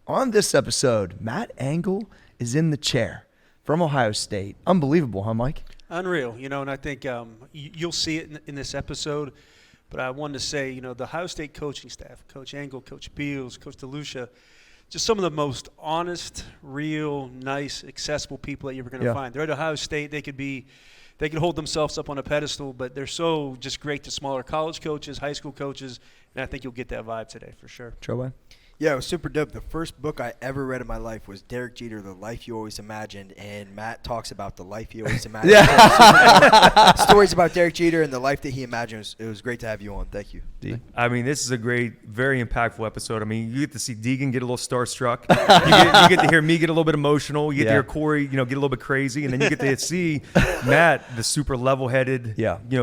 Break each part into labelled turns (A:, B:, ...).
A: On this episode, Matt Angle is in the chair from Ohio State. Unbelievable, huh, Mike?
B: Unreal, and I think you'll see it in this episode. But I wanted to say, the Ohio State coaching staff, Coach Angle, Coach Beals, Coach DeLucia, just some of the most honest, real, nice, accessible people that you're going to find. They're at Ohio State. They could hold themselves up on a pedestal, but they're so just great to smaller college coaches, high school coaches, and I think you'll get that vibe today for sure.
A: Troway?
C: Yeah, it was super dope. The first book I ever read in my life was Derek Jeter, The Life You Always Imagined, and Matt talks about the life he always imagined. Stories about Derek Jeter and the life that he imagined. It was great to have you on. Thank you.
D: I mean, this is a great, very impactful episode. I mean, you get to see Deegan get a little starstruck. you get to hear me get a little bit emotional. You get to hear Corey, get a little bit crazy, and then you get to see Matt, the super level-headed,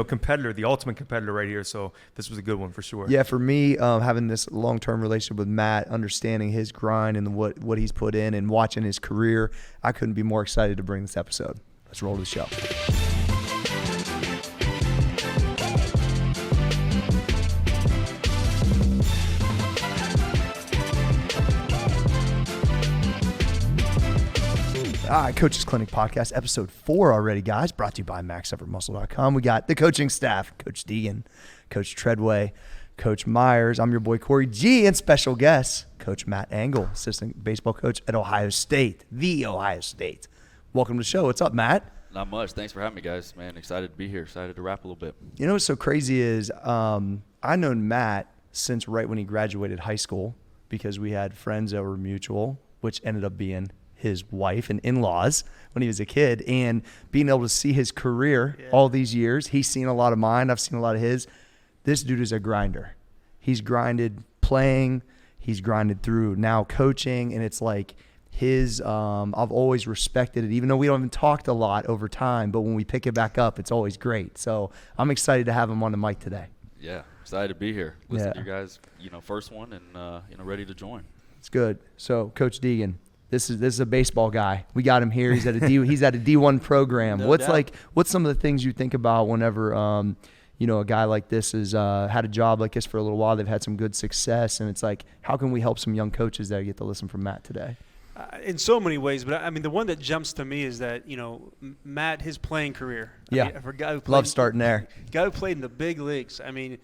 D: competitor, the ultimate competitor right here. So this was a good one for sure.
A: Yeah, for me, having this long-term relationship with Matt, understanding his grind and what he's put in and watching his career, I couldn't be more excited to bring this episode. Let's roll the show. All right, Coach's Clinic Podcast, episode 4 already, guys. Brought to you by MaxEffortMuscle.com. We got the coaching staff, Coach Deegan, Coach Treadway, Coach Myers. I'm your boy, Corey G, and special guest, Coach Matt Angle, assistant baseball coach at Ohio State, the Ohio State. Welcome to the show. What's up, Matt?
E: Not much. Thanks for having me, guys. Man, excited to be here. Excited to rap a little bit.
A: You know what's so crazy is I've known Matt since right when he graduated high school because we had friends that were mutual, which ended up being his wife and in-laws when he was a kid, and being able to see his career all these years. He's seen a lot of mine. I've seen a lot of his. This dude is a grinder. He's grinded playing. He's grinded through now coaching, and it's like his I've always respected it, even though we don't even talked a lot over time, but when we pick it back up, it's always great. So I'm excited to have him on the mic today.
E: Yeah, excited to be here. Listen to you guys, first one, and ready to join.
A: It's good. So, Coach Deegan, this is a baseball guy. We got him here. He's at a D1 program.
B: No
A: What's
B: doubt.
A: what's some of the things you think about whenever a guy like this has had a job like this for a little while? They've had some good success, and it's like, how can we help some young coaches that get to listen from Matt today?
B: In so many ways, but I mean, the one that jumps to me is that Matt, his playing career. For a guy who played,
A: Love starting there.
B: Guy who played in the big leagues. I mean,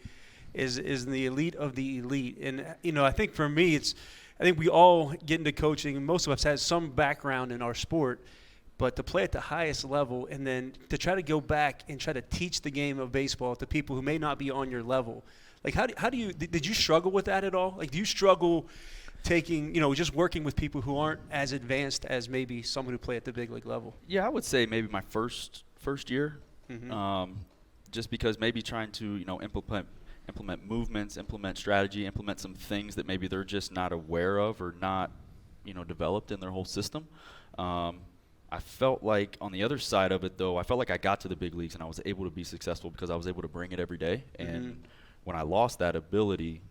B: is in the elite of the elite, and I think for me, I think we all get into coaching. Most of us has some background in our sport, but to play at the highest level and then to try to go back and try to teach the game of baseball to people who may not be on your level. Like, how do you did you struggle with that at all? Like, do you struggle taking, just working with people who aren't as advanced as maybe someone who play at the big league level?
E: Yeah, I would say maybe my first year,
B: Mm-hmm.
E: just because maybe trying to implement movements, implement strategy, implement some things that maybe they're just not aware of or not, developed in their whole system. I felt like on the other side of it, though, I felt like I got to the big leagues and I was able to be successful because I was able to bring it every day. And when I lost that ability,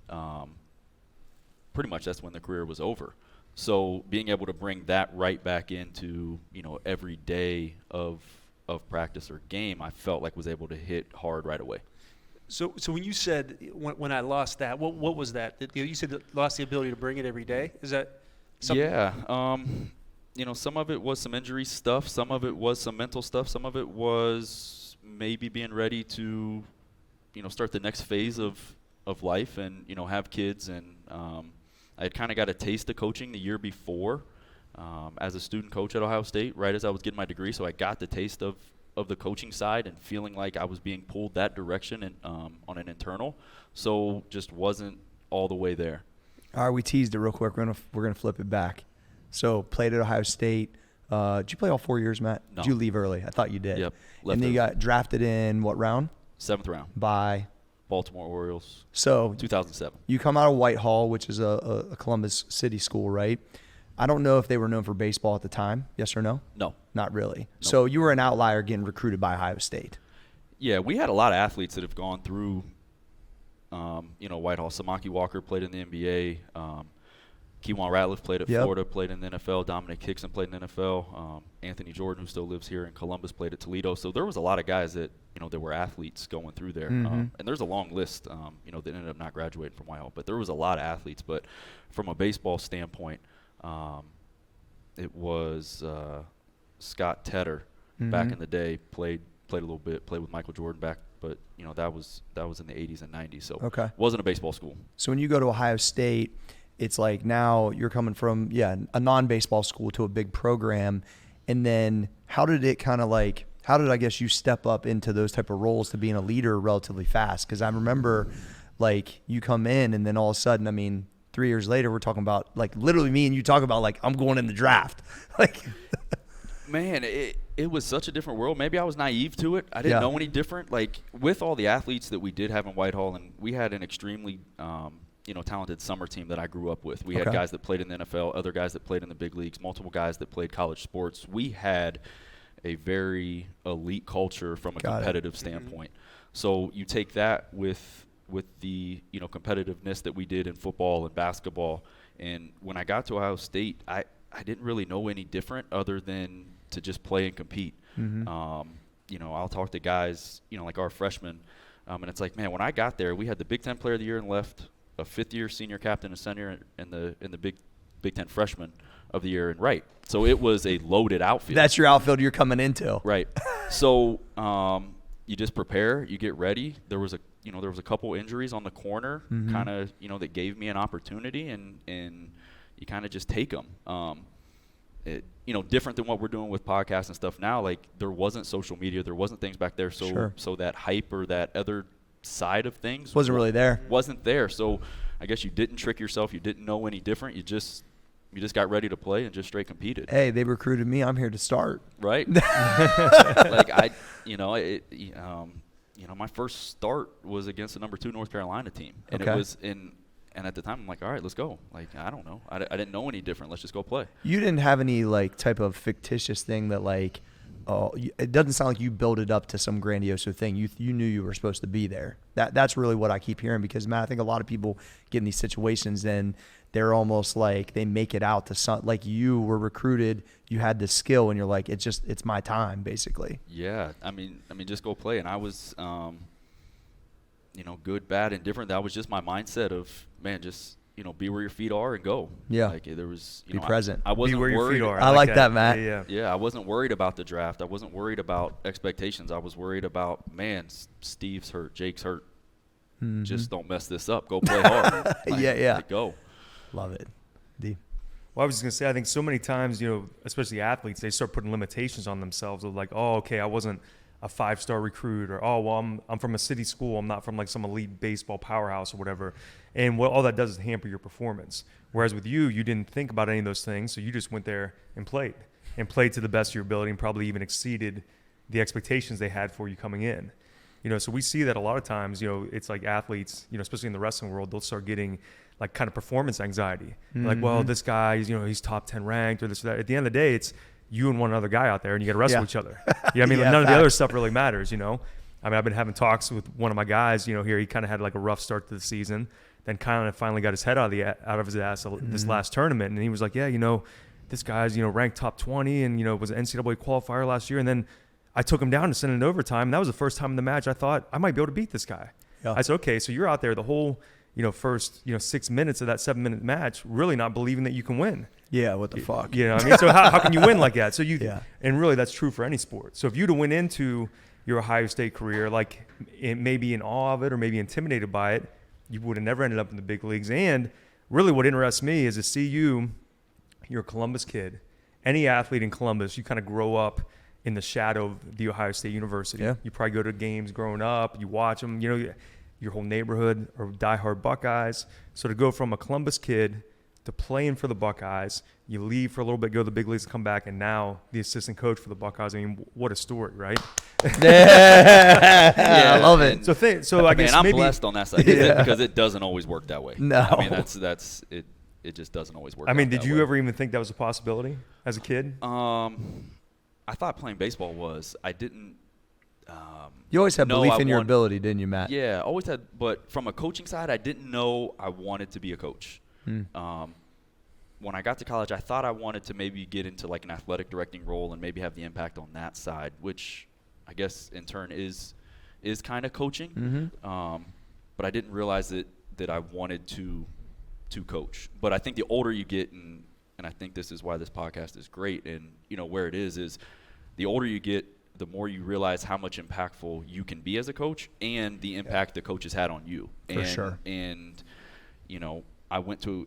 E: pretty much that's when the career was over. So being able to bring that right back into, every day of practice or game, I felt like was able to hit hard right away.
B: So when you said when I lost that, what was that? You said that lost the ability to bring it every day. Is that something?
E: Yeah. Some of it was some injury stuff. Some of it was some mental stuff. Some of it was maybe being ready to, start the next phase of life and, have kids. And I had kind of got a taste of coaching the year before as a student coach at Ohio State, right as I was getting my degree. So I got the taste of the coaching side and feeling like I was being pulled that direction and on an internal. So just wasn't all the way there.
A: All right, we teased it real quick. We're gonna flip it back. So played at Ohio State. Did you play all 4 years, Matt?
E: No.
A: Did you leave early? I thought you did.
E: Yep.
A: And then you got drafted in what round?
E: 7th round.
A: By
E: Baltimore Orioles.
A: So
E: 2007.
A: You come out of Whitehall, which is a Columbus City school, right? I don't know if they were known for baseball at the time. Yes or no?
E: No.
A: Not really.
E: Nope.
A: So you were an outlier getting recruited by Ohio State.
E: Yeah, we had a lot of athletes that have gone through, Whitehall. Samaki Walker played in the NBA. Keywan Ratliff played at Florida, played in the NFL. Dominic Hickson played in the NFL. Anthony Jordan, who still lives here in Columbus, played at Toledo. So there was a lot of guys that, that were athletes going through there. And there's a long list, that ended up not graduating from Whitehall. But there was a lot of athletes. But from a baseball standpoint, It was Scott Tedder back in the day, played a little bit, played with Michael Jordan back, but that was in the 80s and 90s, so
A: Okay.
E: wasn't a baseball school.
A: So when you go to Ohio State, it's like now you're coming from a non-baseball school to a big program, and then how did I guess you step up into those type of roles to being a leader relatively fast? Because I remember like you come in and then all of a sudden, I mean, 3 years later we're talking about like literally me and you talk about like I'm going in the draft. Like
E: Man, it was such a different world. Maybe I was naive to it. I didn't know any different. Like with all the athletes that we did have in Whitehall, and we had an extremely talented summer team that I grew up with. We had guys that played in the NFL, other guys that played in the big leagues, multiple guys that played college sports. We had a very elite culture from a competitive standpoint. So you take that with the competitiveness that we did in football and basketball, and when I got to Ohio State, I didn't really know any different other than to just play and compete. I'll talk to guys like our freshmen, and it's like, man, when I got there, we had the Big Ten Player of the Year in left, a fifth-year senior captain and center, and the Big Ten Freshman of the Year in right. So it was a loaded outfield.
A: that's your outfield you're coming into.
E: Right. So you just prepare, you get ready. There was a couple injuries on the corner, kind of that gave me an opportunity, and you kind of just take them. Different than what we're doing with podcasts and stuff now. Like there wasn't social media, there wasn't things back there, so that hype or that other side of things
A: Wasn't really there.
E: Wasn't there. So I guess you didn't trick yourself. You didn't know any different. You just got ready to play and just straight competed.
A: Hey, they recruited me. I'm here to start.
E: Right. Like my first start was against the number 2 North Carolina team, and it was and at the time I'm like, all right, let's go. Like I don't know, I didn't know any different. Let's just go play.
A: You didn't have any like type of fictitious thing that like, it doesn't sound like you built it up to some grandiose thing. You knew you were supposed to be there. That's really what I keep hearing, because Matt, I think a lot of people get in these situations and they're almost like they make it out to some, like you were recruited, you had the skill, and you're like, it's my time basically.
E: Yeah, I mean, just go play. And I was, good, bad, and different. That was just my mindset of, man, just be where your feet are and go.
A: Yeah.
E: Like there was,
A: be present.
E: I wasn't
D: be where
E: worried.
D: your feet are.
A: I like that, Matt.
E: Yeah, I wasn't worried about the draft. I wasn't worried about expectations. I was worried about, man, Steve's hurt, Jake's hurt. Just don't mess this up. Go play hard. Like, go.
A: Love it. D.
D: Well, I was just going to say, I think so many times, especially athletes, they start putting limitations on themselves of like, oh, okay, I wasn't a 5-star recruit, or, oh, well, I'm from a city school. I'm not from like some elite baseball powerhouse or whatever. And what all that does is hamper your performance. Whereas with you didn't think about any of those things. So you just went there and played to the best of your ability, and probably even exceeded the expectations they had for you coming in. So we see that a lot of times, it's like athletes, especially in the wrestling world, they'll start getting like kind of performance anxiety. Like, well, this guy, he's top 10 ranked or this or that. At the end of the day, it's you and one other guy out there, and you got to wrestle each other. I mean, none of the other stuff really matters, I mean, I've been having talks with one of my guys, here. He kind of had like a rough start to the season, then kind of finally got his head out of his ass this last tournament. And he was like, yeah, this guy's, ranked top 20 and, was an NCAA qualifier last year. And then I took him down and sent it in overtime. And that was the first time in the match I thought I might be able to beat this guy. Yeah. I said, okay, so you're out there the whole, first, 6 minutes of that 7-minute match, really not believing that you can win.
A: Yeah, what the fuck?
D: You know what I mean? So how can you win like that? So and really that's true for any sport. So if you to went into your Ohio State career, like it may be in awe of it or maybe intimidated by it, you would have never ended up in the big leagues. And really what interests me is to see you're a Columbus kid. Any athlete in Columbus, you kind of grow up in the shadow of the Ohio State University. Yeah. You probably go to games growing up, you watch them, your whole neighborhood are diehard Buckeyes. So to go from a Columbus kid to playing for the Buckeyes, you leave for a little bit, go to the big leagues, come back, and now the assistant coach for the Buckeyes. I mean, what a story, right?
A: Yeah, I love it.
D: So I guess
E: I'm
D: maybe
E: blessed on that side because it doesn't always work that way.
A: No,
E: I mean that's it. It just doesn't always work.
D: I mean, did you ever even think that was a possibility as a kid?
E: I thought playing baseball was. I didn't.
A: You always had belief in your ability, didn't you, Matt?
E: Yeah, always had. But from a coaching side, I didn't know I wanted to be a coach. When I got to college, I thought I wanted to maybe get into like an athletic directing role and maybe have the impact on that side, which I guess in turn is kind of coaching. But I didn't realize that I wanted to coach. But I think the older you get and I think this is why this podcast is great, and where it is the older you get, the more you realize how much impactful you can be as a coach, and the impact the coaches had on you.
A: For sure.
E: And I went to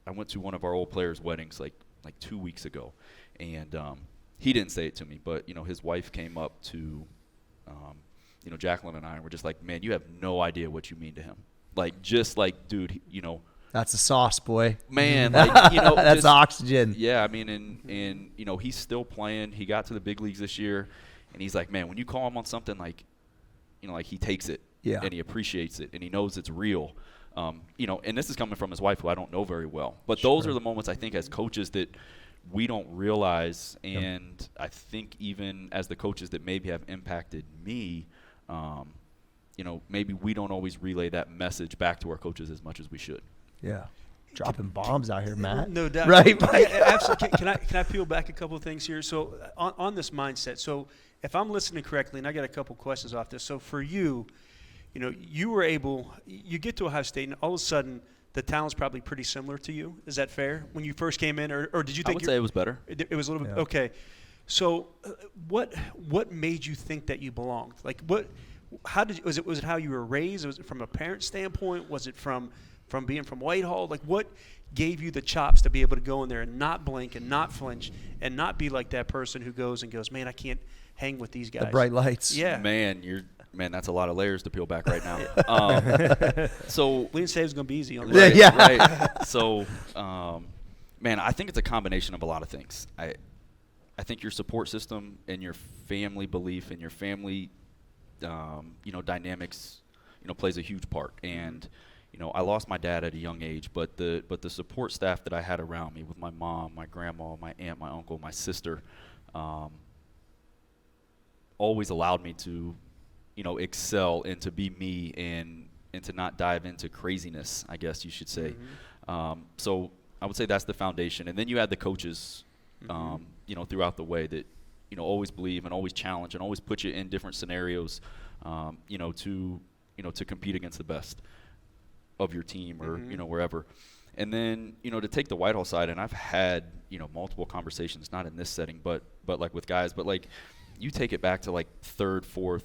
E: one of our old players' weddings like 2 weeks ago, and he didn't say it to me, but his wife came up to Jacqueline and I, and we're just like, man, you have no idea what you mean to him. Like, just like, dude,
A: That's the sauce, boy.
E: man, like,
A: that's
E: just,
A: oxygen.
E: Yeah, I mean, and he's still playing. He got to the big leagues this year, and he's like, man, when you call him on something, like, like he takes it,
A: Yeah.
E: and he appreciates it, and he knows it's real. And this is coming from his wife, who I don't know very well. But those are the moments, I think, as coaches that we don't realize, and I think even as the coaches that maybe have impacted me, maybe we don't always relay that message back to our coaches as much as we should.
A: Yeah. Dropping bombs out here, Matt.
B: No doubt.
A: Right, Mike?
B: Yeah, absolutely. Can I peel back a couple of things here? So on this mindset, so if I'm listening correctly, and I got a couple questions off this. So for you, you were able, you get to Ohio State, and all of a sudden the talent's probably pretty similar to you. Is that fair? When you first came in, or did you think
E: I would say it was better.
B: It was a little bit okay. So what made you think that you belonged? Like was it how you were raised? Was it from a parent standpoint? Was it from being from Whitehall? Like, what gave you the chops to be able to go in there and not blink and not flinch and not be like that person who goes, man, I can't hang with these guys.
A: The bright lights.
B: Yeah.
E: Man, that's a lot of layers to peel back right now. So
B: we didn't say it was going to be easy on the
E: right. So, man, I think it's a combination of a lot of things. I think your support system and your family belief and your family, dynamics, plays a huge part. And I lost my dad at a young age, but the support staff that I had around me, with my mom, my grandma, my aunt, my uncle, my sister, always allowed me to, excel and to be me and to not dive into craziness, I guess you should say. So I would say that's the foundation. And then you add the coaches, throughout the way that, always believe and always challenge and always put you in different scenarios, to compete against the best of your team or, wherever. And then, to take the Whitehall side, and I've had, multiple conversations, not in this setting, but like with guys, but like you take it back to like 3rd, 4th,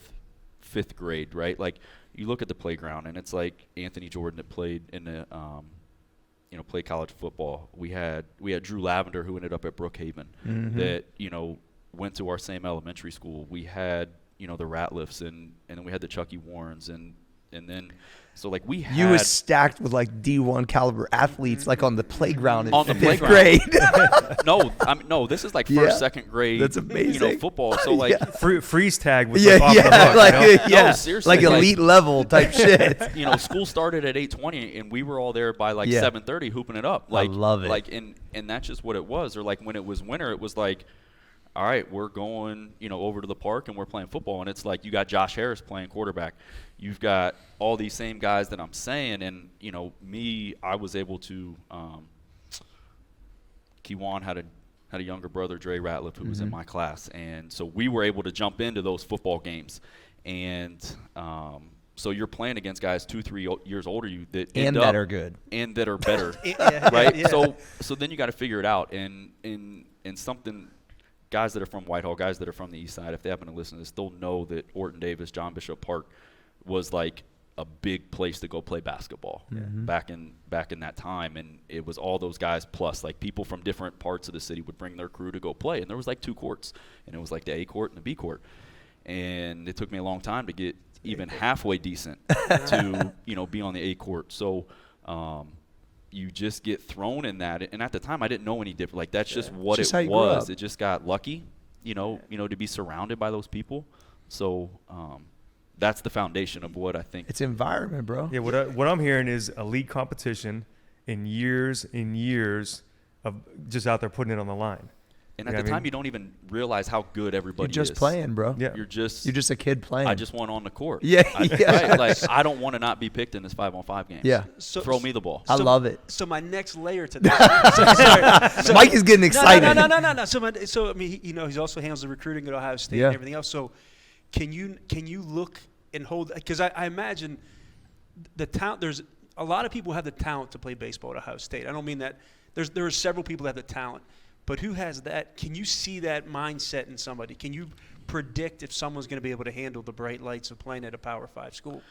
E: 5th grade, right? Like you look at the playground and it's like Anthony Jordan that played in the, played college football. We had Drew Lavender, who ended up at Brookhaven, that, went to our same elementary school. We had, the Ratliffs and then we had the Chucky Warrens and then so like we had.
A: You was stacked with like D1 caliber athletes like on the playground in
E: on the
A: 5th
E: playground.
A: grade.
E: No, this is like 1st, 2nd grade.
A: That's amazing.
E: Football. So like
D: freeze tag with
A: yeah,
D: off the hook,
E: No, seriously,
A: like elite level type shit.
E: School started at 8:20 and we were all there by like 7:30 hooping it up. Like
A: I love it.
E: Like and that's just what it was. Or like when it was winter, it was like, all right, we're going, over to the park and we're playing football. And it's like you got Josh Harris playing quarterback. You've got all these same guys that I'm saying. And, I was able to Kiwan had a younger brother, Dre Ratliff, who was in my class. And so we were able to jump into those football games. And so you're playing against guys 2-3 years older you that
A: and that are good.
E: And that are better, right? Yeah. So then you got to figure it out. And something – guys that are from Whitehall, guys that are from the east side, if they happen to listen to this, they'll know that Orton Davis, John Bishop Park was like a big place to go play basketball back in that time. And it was all those guys plus like people from different parts of the city would bring their crew to go play. And there was like 2 courts, and it was like the A court and the B court. And it took me a long time to get even halfway decent to, be on the A court. So, you just get thrown in that, and at the time I didn't know any different. Like that's just what
A: just
E: it was. It just got lucky, to be surrounded by those people. So that's the foundation of what I think.
A: It's environment, bro.
D: Yeah, what I'm hearing is elite competition in years of just out there putting it on the line.
E: And at the time, you don't even realize how good everybody is.
A: You're just playing, bro.
D: Yeah.
E: You're just
A: a kid playing.
E: I just want on the court.
A: Yeah.
E: Right? Like I don't want to not be picked in this 5-on-5 game.
A: Yeah.
E: Throw me the ball.
A: I love it.
B: So my next layer to that.
A: So Mike is getting excited.
B: No. So I mean, he also handles the recruiting at Ohio State and everything else. So can you look and hold? Because I imagine the talent. There's a lot of people who have the talent to play baseball at Ohio State. I don't mean that there are several people that have the talent, but who has that? Can you see that mindset in somebody? Can you predict if someone's going to be able to handle the bright lights of playing at a Power 5 school?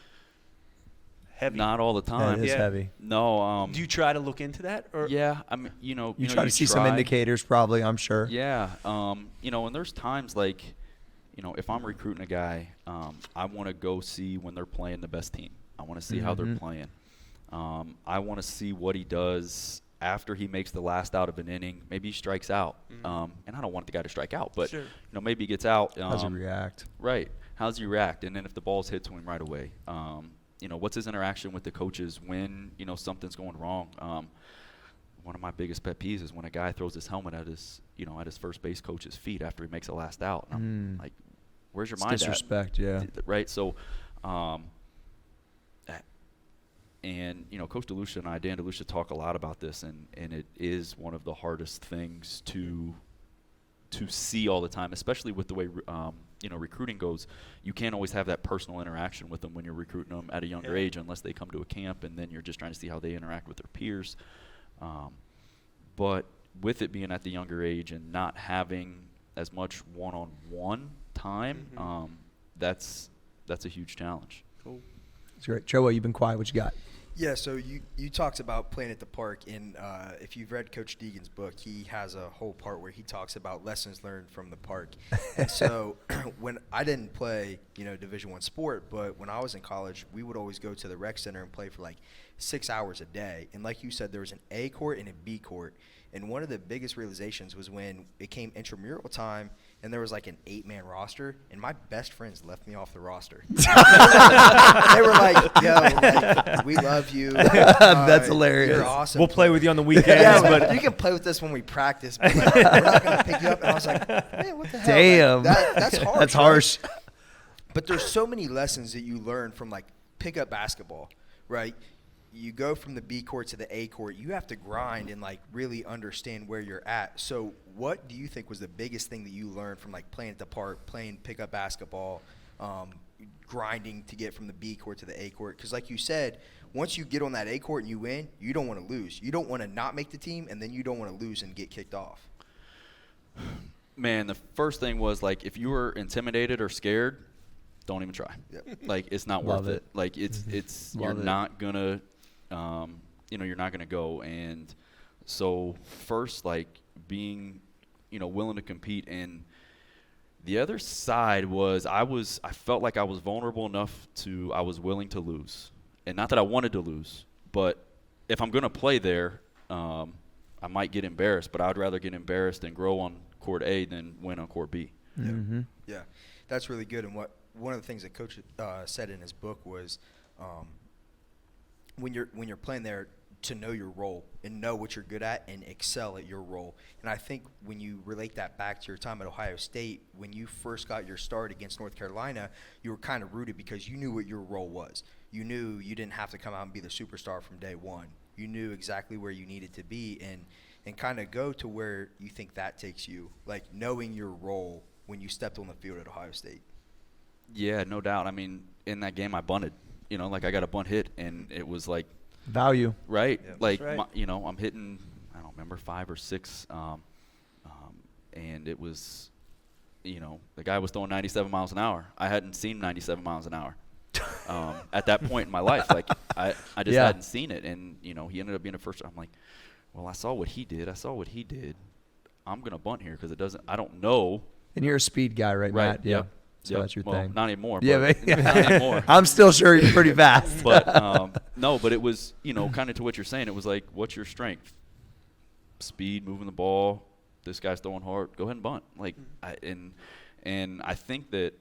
B: Heavy.
E: Not all the time.
A: It is heavy.
E: No.
B: Do you try to look into that? Or?
E: Yeah, I mean, you
A: try to see some indicators, probably. I'm sure.
E: Yeah. And there's times like, if I'm recruiting a guy, I want to go see when they're playing the best team. I want to see how they're playing. I want to see what he does after he makes the last out of an inning. Maybe he strikes out. And I don't want the guy to strike out, but
B: sure.
E: Maybe he gets out.
A: How does he react?
E: Right. How does he react? And then if the ball's hit to him right away, what's his interaction with the coaches when something's going wrong? One of my biggest pet peeves is when a guy throws his helmet at his first base coach's feet after he makes a last out. And I'm like, where's your mind at?
A: Disrespect, yeah.
E: Right. So, Coach DeLucia and I, Dan DeLucia, talk a lot about this, and it is one of the hardest things to see all the time, especially with the way recruiting goes. You can't always have that personal interaction with them when you're recruiting them at a younger age, unless they come to a camp, and then you're just trying to see how they interact with their peers. But with it being at the younger age and not having as much one-on-one time, that's a huge challenge.
B: Cool.
A: That's great. Joe, you've been quiet. What you got?
C: Yeah, so you talked about playing at the park, and if you've read Coach Deegan's book, he has a whole part where he talks about lessons learned from the park. And so when I didn't play, Division I sport, but when I was in college, we would always go to the rec center and play for like 6 hours a day. And like you said, there was an A court and a B court. And one of the biggest realizations was when it came intramural time and there was like an 8-man roster, and my best friends left me off the roster. They were like, yo, we love you.
A: That's hilarious.
C: You're awesome.
D: We'll play with you on the weekends.
C: but you can play with us when we practice. But like, we're not going to pick you up. And I was like, man, what the hell?
A: Damn.
C: Like, that's harsh.
A: That's harsh.
C: Right? But there's so many lessons that you learn from like pickup basketball, right? You go from the B court to the A court. You have to grind and like really understand where you're at. So what do you think was the biggest thing that you learned from like playing at the park, playing pickup basketball, grinding to get from the B court to the A court? Because like you said, once you get on that A court and you win, you don't want to lose. You don't want to not make the team, and then you don't want to lose and get kicked off.
E: Man, the first thing was like, if you were intimidated or scared, don't even try. Yep. Like, it's not worth it. Like, it's you're not gonna you're not gonna go. And so first, like, being willing to compete. And the other side was I felt like I was vulnerable enough I was willing to lose. And not that I wanted to lose, but if I'm gonna play there, I might get embarrassed, but I'd rather get embarrassed and grow on court A than win on court B.
C: Mm-hmm. Yeah, that's really good. And one of the things that Coach said in his book was when you're playing there, to know your role and know what you're good at and excel at your role. And I think when you relate that back to your time at Ohio State, when you first got your start against North Carolina, you were kind of rooted because you knew what your role was. You knew you didn't have to come out and be the superstar from day one. You knew exactly where you needed to be and kind of go to where you think that takes you, like knowing your role when you stepped on the field at Ohio State. Yeah,
E: no doubt. I mean, in that game I bunted. Like I got a bunt hit, and it was like
A: value.
E: Right.
B: Yep.
E: Like,
B: right.
E: I'm hitting, I don't remember, 5 or 6, and it was, the guy was throwing 97 miles an hour. I hadn't seen 97 miles an hour at that point in my life. Like, I just hadn't seen it, and, he ended up being a first. I'm like, well, I saw what he did. I'm going to bunt here because I don't know.
A: And you're a speed guy, right, Matt? Yeah. So that's your thing.
E: Not anymore.
A: Yeah,
E: not anymore.
A: I'm still sure you're pretty fast.
E: But no, but it was, kind of to what you're saying. It was like, what's your strength? Speed, moving the ball. This guy's throwing hard. Go ahead and bunt. Like, and I think that.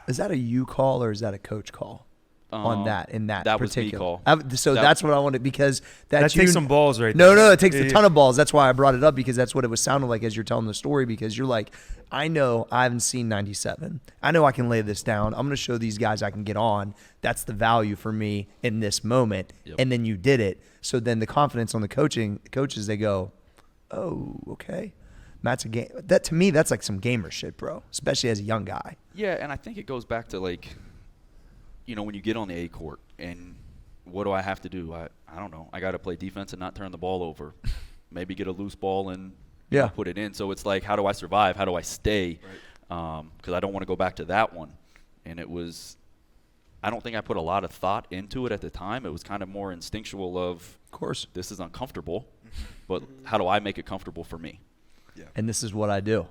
A: Is that a you call or is that a coach call? On that particular.
E: Was me call.
A: So that's what I wanted, because
D: that takes some balls right
A: there.
D: No,
A: it takes a ton of balls. That's why I brought it up, because that's what it was sounding like as you're telling the story, because you're like, I know I haven't seen 97. I know I can lay this down. I'm going to show these guys I can get on. That's the value for me in this moment. Yep. And then you did it. So then the confidence on the coaches, they go, oh, okay. Matt's a game. That, to me, that's like some gamer shit, bro, especially as a young guy.
E: Yeah, and I think it goes back to, like, when you get on the A court, and what do I have to do? I don't know. I got to play defense and not turn the ball over. maybe get a loose ball and
A: Yeah.
E: put it in. So it's like, how do I survive? How do I stay? Because I don't want to go back to that one. And it was, I don't think I put a lot of thought into it at the time. It was kind of more instinctual of
A: course,
E: this is uncomfortable, but how do I make it comfortable for me?
C: Yeah.
A: and this is what I do.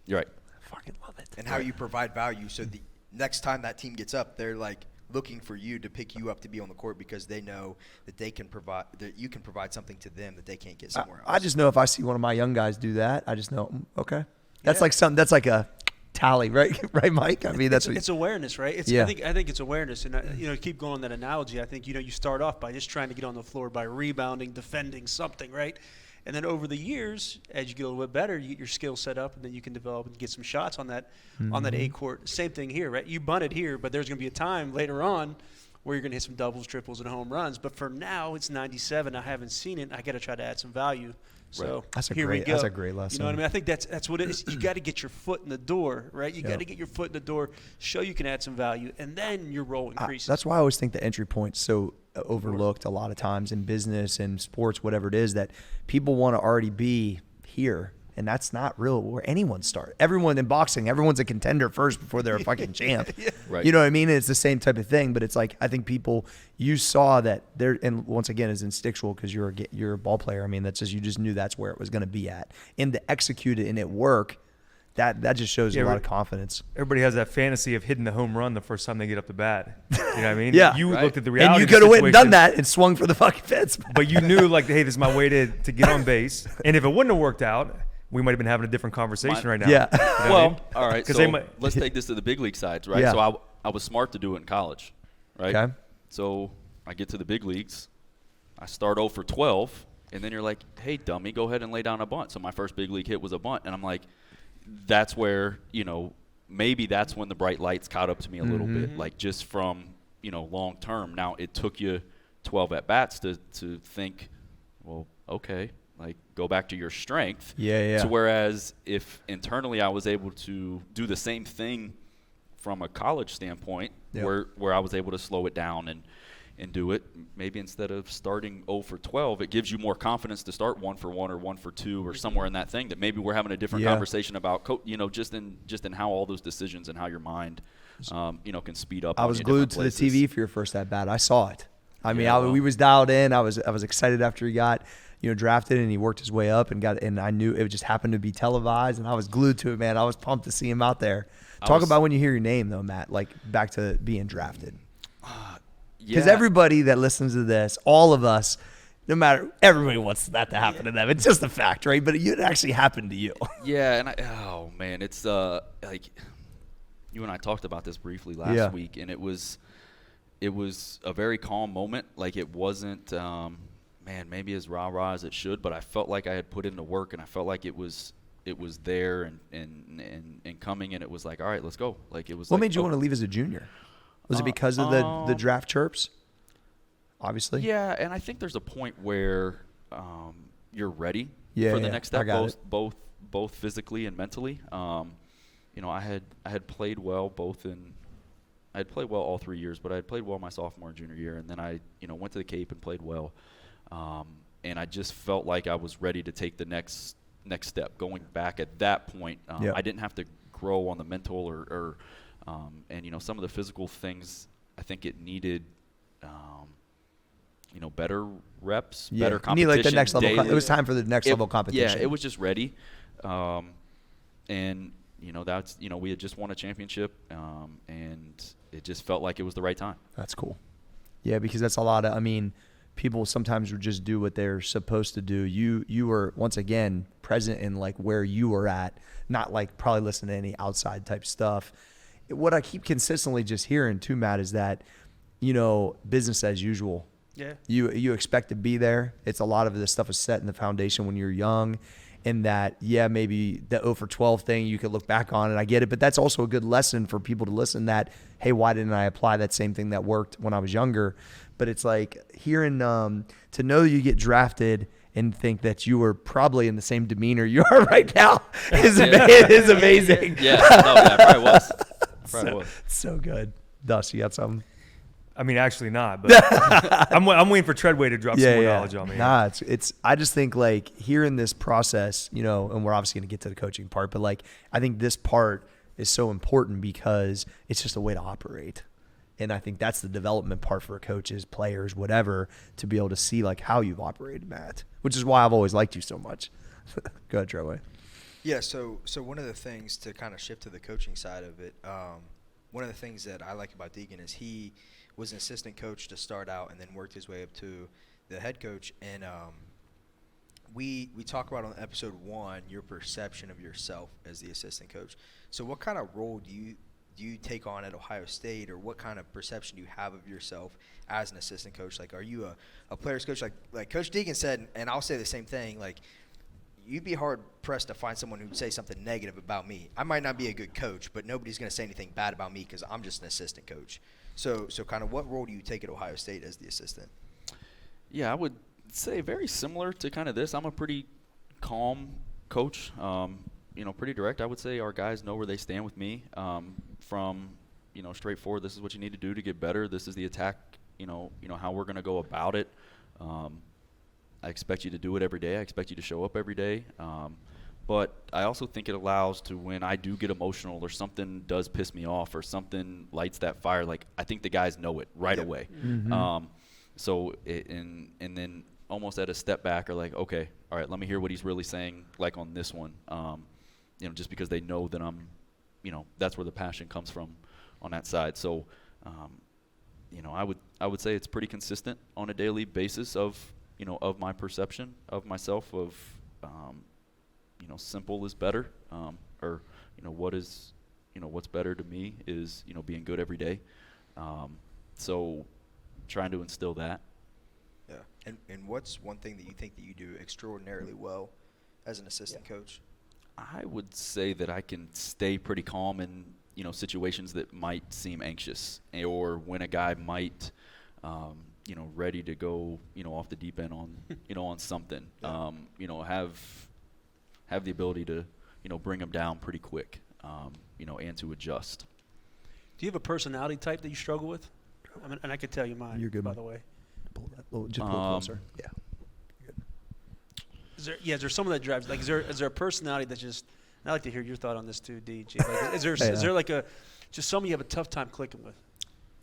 E: You're right.
A: I fucking love it.
C: And how you provide value, so the next time that team gets up, they're like looking for you to pick you up to be on the court because they know that they can provide, that you can provide something to them that they can't get somewhere else.
A: I just know if I see one of my young guys do that, I just know, okay. That's like something. That's like a tally, right? Right, Mike? I mean, that's
B: it's awareness, right? It's,
A: Yeah.
B: I think it's awareness, and keep going on that analogy. I think you start off by just trying to get on the floor by rebounding, defending something, right? And then over the years, as you get a little bit better, you get your skill set up, and then you can develop and get some shots on that A court. Same thing here, right? You bunted here, but there's going to be a time later on where you're going to hit some doubles, triples, and home runs. But for now, it's 97. I haven't seen it. I got to try to add some value. So
A: That's a
B: here
A: great.
B: we go.
A: That's a great lesson.
B: You know what I mean? I think that's what it is. You got to get your foot in the door, right? You got to get your foot in the door, show you can add some value, and then your role increases.
A: That's why I always think the entry point's so overlooked a lot of times in business and sports, whatever it is, that people want to already be here. And that's not real where anyone starts. Everyone in boxing, everyone's a contender first before they're a fucking champ.
E: Right.
A: You know what I mean? And it's the same type of thing, but it's like, I think people, you saw that there, and once again, is instinctual because you're a ball player. I mean, that's just, you just knew that's where it was going to be at. And to execute it and it work, that just shows you a lot of confidence.
D: Everybody has that fantasy of hitting the home run the first time they get up to bat. You know what I mean?
A: Yeah.
D: You
E: Right.
D: looked at the reality
A: And you
D: of the
A: could have went and done
D: situation,
A: that and swung for the fucking fence.
D: but you knew, like, hey, this is my way to get on base. And if it wouldn't have worked out, we might have been having a different conversation right now.
A: Yeah.
D: You know what I
E: Well,
D: mean?
E: all right.
D: 'Cause
E: So
D: they might-
E: let's take this to the big league sides, right?
A: Yeah.
E: So I was smart to do it in college, right?
A: Okay.
E: So I get to the big leagues. I start 0 for 12, and then you're like, hey, dummy, go ahead and lay down a bunt. So my first big league hit was a bunt. And I'm like, that's where, maybe that's when the bright lights caught up to me a little bit, like just from, long term. Now, it took you 12 at-bats to think, well, okay, like go back to your strength.
A: Yeah.
E: So whereas if internally I was able to do the same thing from a college standpoint,
A: Yep.
E: where I was able to slow it down and do it, maybe instead of starting 0 for 12, it gives you more confidence to start 1 for 1 or 1 for 2 or somewhere in that thing that maybe we're having a different conversation about, just in how all those decisions and how your mind, can speed up.
A: I
E: on
A: was
E: you in
A: glued
E: different
A: to the
E: places.
A: TV for your first at bat. I saw it. I mean,
E: Yeah, well.
A: we was dialed in. I was excited after he got drafted and he worked his way up and I knew it just happened to be televised and I was glued to it, man. I was pumped to see him out there. Talk about when you hear your name though, Matt. Like back to being drafted. Because everybody that listens to this, all of us, no matter, everybody wants that to happen to them. It's just a fact, right? But it actually happened to you.
E: Yeah, and it's like you and I talked about this briefly last week, and it was a very calm moment. Like it wasn't, maybe as rah-rah as it should, but I felt like I had put in the work, and I felt like it was there and coming, and it was like, all right, let's go. Like it was.
A: What made you want to leave as a junior? Was it because of the draft chirps? Obviously.
E: Yeah, and I think there's a point where you're ready
A: Yeah,
E: for the
A: yeah,
E: next
A: I
E: step,
A: got
E: both physically and mentally. I had played well I had played well all 3 years, but I had played well my sophomore and junior year, and then I went to the Cape and played well, and I just felt like I was ready to take the next step. Going back at that point, I didn't have to grow on the mental or some of the physical things. I think it needed, better reps, better competition.
A: You need like the next level.
E: daily.
A: It was time for the next level competition.
E: Yeah, it was just ready, and that's we had just won a championship, and it just felt like it was the right time.
A: That's cool. Yeah, because that's a lot of. I mean, people sometimes would just do what they're supposed to do. You were once again present in like where you were at, not like probably listen to any outside type stuff. What I keep consistently just hearing too, Matt, is that business as usual.
B: Yeah.
A: You expect to be there. It's a lot of this stuff is set in the foundation when you're young, and that maybe the 0 for 12 thing you could look back on, and I get it, but that's also a good lesson for people to listen. That hey, why didn't I apply that same thing that worked when I was younger? But it's like hearing to know you get drafted and think that you were probably in the same demeanor you are right now is amazing.
E: Yeah, probably was.
A: So good. Dust, you got something?
D: I mean, actually not, but I'm waiting for Treadway to drop some more knowledge on me.
A: Nah, it's. I just think like hearing this process, you know, and we're obviously going to get to the coaching part, but like I think this part is so important because it's just a way to operate, and I think that's the development part for coaches, players, whatever, to be able to see like how you've operated, Matt. Which is why I've always liked you so much. Go ahead, Treadway.
C: Yeah. So one of the things to kind of shift to the coaching side of it, one of the things that I like about Deegan is he was an assistant coach to start out and then worked his way up to the head coach. And we talk about on episode 1 your perception of yourself as the assistant coach. So what kind of role do you take on at Ohio State, or what kind of perception do you have of yourself as an assistant coach? Like, are you a player's coach? Like Coach Deegan said, and I'll say the same thing, like, you'd be hard-pressed to find someone who'd say something negative about me. I might not be a good coach, but nobody's going to say anything bad about me because I'm just an assistant coach. So kind of what role do you take at Ohio State as the assistant?
E: Yeah, I would say very similar to kind of this. I'm a pretty calm coach, pretty direct. I would say our guys know where they stand with me, from, straightforward, this is what you need to do to get better. This is the attack, how we're going to go about it. I expect you to do it every day. I expect you to show up every day. But I also think it allows to, when I do get emotional or something does piss me off or something lights that fire, like I think the guys know it right away. Mm-hmm. And then almost at a step back are like, okay, all right, let me hear what he's really saying, like on this one. Just because they know that I'm, that's where the passion comes from on that side. So, I would say it's pretty consistent on a daily basis of my perception of myself of, simple is better, what's better to me is, being good every day. So trying to instill that.
C: Yeah. And what's one thing that you think that you do extraordinarily well as an assistant coach?
E: I would say that I can stay pretty calm in, situations that might seem anxious, or when a guy might, ready to go, off the deep end on, on something, have the ability to, bring them down pretty quick, and to adjust.
B: Do you have a personality type that you struggle with? I mean, and I could tell you mine.
A: You're good,
B: by the way.
A: Just pull closer. Yeah.
B: Is there someone that drives? Like, is there a personality that just? And I'd like to hear your thought on this too, DG. Like, is there like just someone you have a tough time clicking with?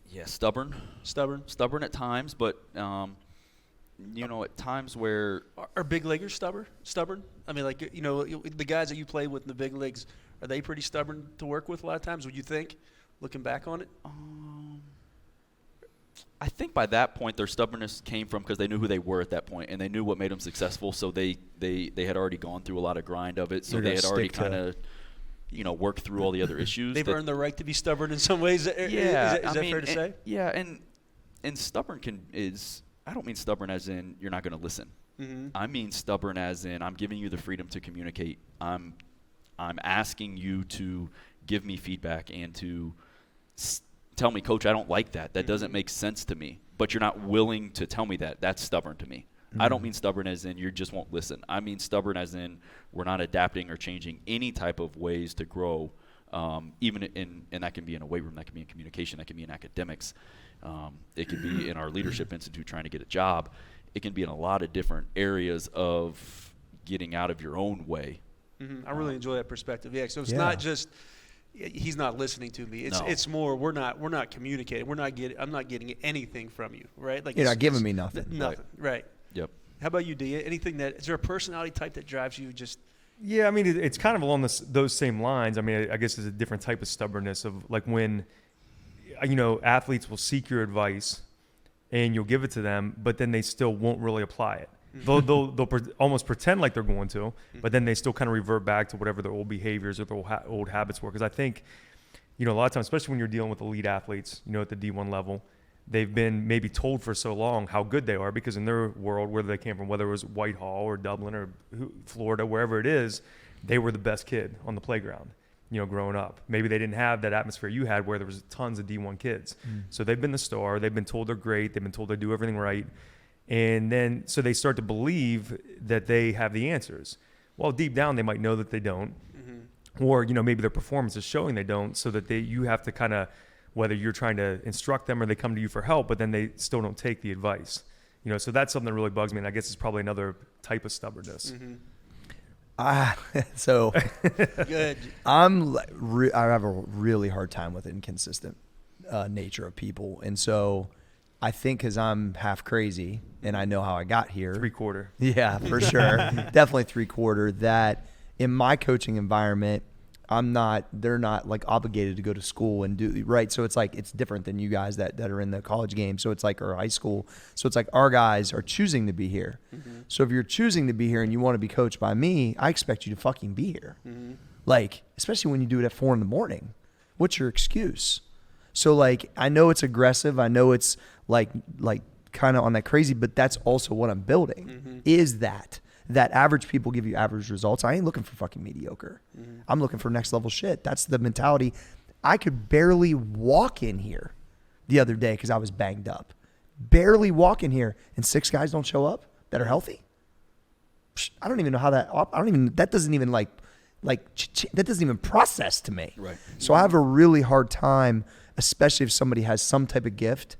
E: Yeah, stubborn. Stubborn at times, but at times where
B: are big leaguers stubborn? I mean, like, the guys that you play with in the big leagues, are they pretty stubborn to work with a lot of times? Would you think, looking back on it?
E: I think by that point their stubbornness came from because they knew who they were at that point and they knew what made them successful. So they had already gone through a lot of grind of it. So they had already kind of worked through all the other issues.
B: They've earned the right to be stubborn in some ways.
E: Yeah,
B: is that fair to say?
E: Yeah, and stubborn I don't mean stubborn as in you're not going to listen. Mm-hmm. I mean stubborn as in I'm giving you the freedom to communicate. I'm asking you to give me feedback and to tell me, Coach, I don't like that. That doesn't make sense to me. But you're not willing to tell me that. That's stubborn to me. Mm-hmm. I don't mean stubborn as in you just won't listen. I mean stubborn as in we're not adapting or changing any type of ways to grow, even and that can be in a weight room, that can be in communication, that can be in academics. It can be in our leadership institute trying to get a job. It can be in a lot of different areas of getting out of your own way.
B: Mm-hmm. I really enjoy that perspective. Yeah, so it's not just he's not listening to me. It's more we're not communicating. I'm not getting anything from you, right? Like
A: you're not giving me nothing.
B: Nothing, right?
E: Yep.
B: How about you, D? Is there a personality type that drives you just?
D: Yeah, I mean it's kind of along those same lines. I mean I guess it's a different type of stubbornness of like when athletes will seek your advice and you'll give it to them, but then they still won't really apply it. They'll almost pretend like they're going to, but then they still kind of revert back to whatever their old behaviors or their old habits were. Because I think, a lot of times, especially when you're dealing with elite athletes, at the D1 level, they've been maybe told for so long how good they are because in their world, whether they came from, whether it was Whitehall or Dublin or Florida, wherever it is, they were the best kid on the playground, growing up. Maybe they didn't have that atmosphere you had where there was tons of D1 kids. So they've been the star. They've been told they're great. They've been told they do everything right. And then, so they start to believe that they have the answers. Well, deep down, they might know that they don't. Mm-hmm. Or, maybe their performance is showing they don't, so that you have to kind of whether you're trying to instruct them or they come to you for help, but then they still don't take the advice. So that's something that really bugs me, and I guess it's probably another type of stubbornness.
A: So
B: Good.
A: I have a really hard time with inconsistent nature of people, and so I think because I'm half crazy and I know how I got here.
D: 3/4.
A: Yeah, for sure. Definitely 3/4. That in my coaching environment, they're not like obligated to go to school and do, right? So it's like, it's different than you guys that are in the college game. So it's like, or high school. So it's like our guys are choosing to be here. So if you're choosing to be here and you want to be coached by me, I expect you to fucking be here. Like, especially when you do it at 4 a.m. What's your excuse? So like, I know it's aggressive. I know it's like kind of on that crazy, but that's also what I'm building is that average people give you average results. I ain't looking for fucking mediocre. I'm looking for next level shit. That's the mentality. I could barely walk in here the other day because I was banged up. Barely walk in here and 6 guys don't show up that are healthy. I don't even know how that doesn't even that doesn't even process to me.
E: Right.
A: So I have a really hard time, especially if somebody has some type of gift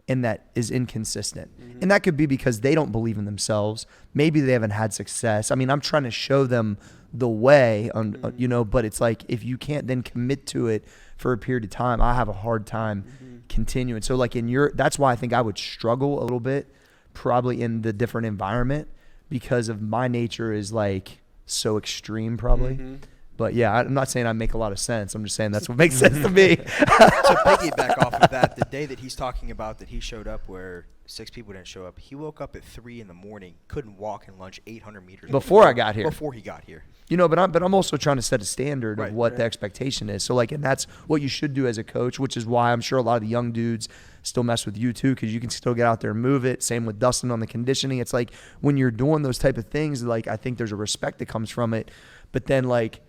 A: and that is inconsistent. And that could be because they don't believe in themselves. Maybe they haven't had success. I mean, I'm trying to show them the way, but it's like, if you can't then commit to it for a period of time, I have a hard time continuing. So like that's why I think I would struggle a little bit probably in the different environment, because of my nature is like so extreme probably. But yeah, I'm not saying I make a lot of sense. I'm just saying that's what makes sense to me.
C: To piggyback off of that, the day that he's talking about that he showed up where 6 people didn't show up, he woke up at 3 a.m, couldn't walk and lunge 800 meters.
A: Before I got here.
C: Before he got here.
A: But I'm also trying to set a standard of what the expectation is. So like, and that's what you should do as a coach, which is why I'm sure a lot of the young dudes still mess with you too, because you can still get out there and move it. Same with Dustin on the conditioning. It's like when you're doing those type of things, like I think there's a respect that comes from it. But then like,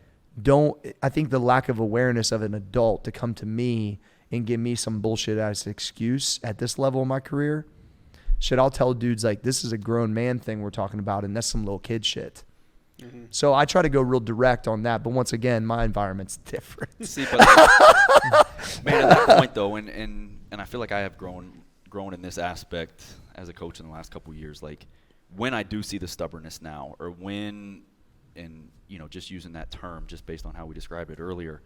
A: I think the lack of awareness of an adult to come to me and give me some bullshit as an excuse at this level of my career. Shit, I'll tell dudes like, this is a grown man thing we're talking about, and that's some little kid shit. So I try to go real direct on that, but once again, my environment's different.
E: See, but man, at that point though, and I feel like I have grown in this aspect as a coach in the last couple of years. Like when I do see the stubbornness now, or when, and just using that term just based on how we described it earlier,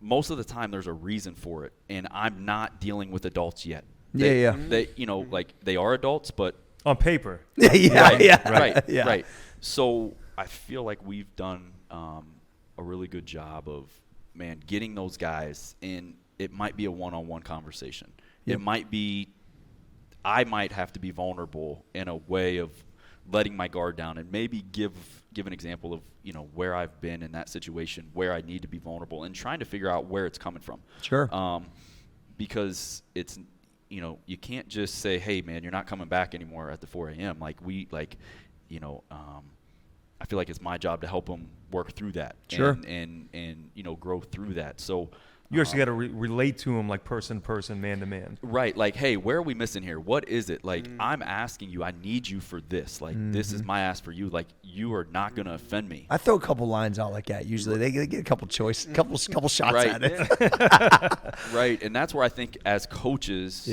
E: most of the time there's a reason for it, and I'm not dealing with adults yet. They, like they are adults, but
D: on paper.
E: Right. So I feel like we've done a really good job of, getting those guys in. It might be a one-on-one conversation. It might be, I might have to be vulnerable in a way of letting my guard down and maybe give an example of, where I've been in that situation, where I need to be vulnerable, and trying to figure out where it's coming from.
A: Sure.
E: Because it's, you can't just say, hey man, you're not coming back anymore at the 4 a.m. I feel like it's my job to help them work through that.
A: Sure.
E: And grow through that. So
D: you actually got to relate to them like person, man to man.
E: Right. Like, hey, where are we missing here? What is it? Like, I'm asking you, I need you for this. Like, this is my ask for you. Like, you are not going to offend me.
A: I throw a couple lines out like that. Usually they get a couple shots at it.
E: Right. And that's where I think as coaches,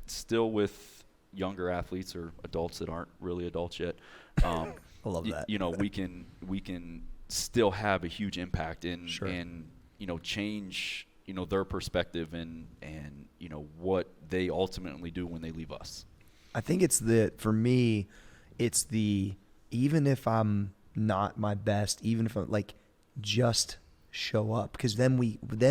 E: still with younger athletes or adults that aren't really adults yet,
A: I love that.
E: We can still have a huge impact in change their perspective and what they ultimately do when they leave us.
A: I think for me it's even if I'm not my best, even if I'm like, just show up, because then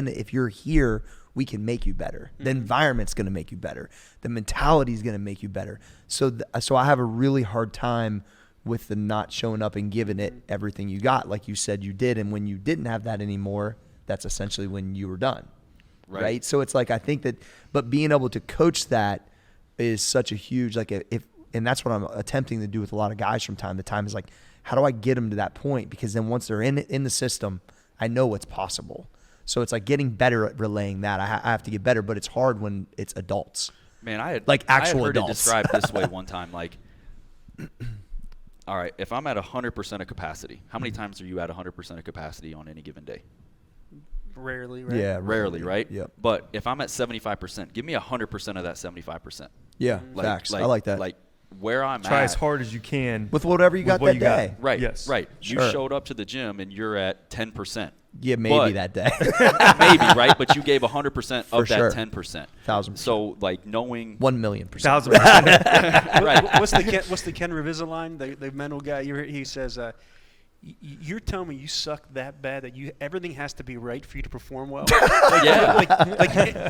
A: if you're here, we can make you better. The environment's going to make you better. The mentality is going to make you better. So I have a really hard time with the not showing up and giving it everything you got, like you said you did. And when you didn't have that anymore, that's essentially when you were done. Right? So it's like, I think that, but being able to coach that is such a huge, like and that's what I'm attempting to do with a lot of guys from time to time, is like, how do I get them to that point? Because then once they're in the system, I know what's possible. So it's like getting better at relaying that. I have to get better, but it's hard when it's adults.
E: Man, I had
A: actual
E: heard
A: adults.
E: it described this way one time, like, all right, if I'm at 100% of capacity, how many times are you at 100% of capacity on any given day?
B: Rarely, right?
A: Yeah,
E: Rarely, right?
A: Yep.
E: But if I'm at 75%, give me 100% of that 75%.
A: Yeah, facts. I like that.
E: Like where I'm
D: Try
E: at.
D: as hard as you can
A: With whatever you
D: with
A: got
D: what
A: that
D: you got.
A: day.
E: Right,
D: Yes.
E: right.
A: Sure.
E: You showed up to the gym and you're at 10%.
A: Yeah, maybe
E: But-
A: that day.
E: Maybe, right? But you gave 100%
A: For
E: of
A: sure.
E: that 10%.
A: 1,000%.
E: So, like, knowing
A: 1,000,000%.
D: 1,000%.
E: right.
B: What's the Ken Revisa line? The mental guy. He says, "You're telling me you suck that bad that everything has to be right for you to perform well."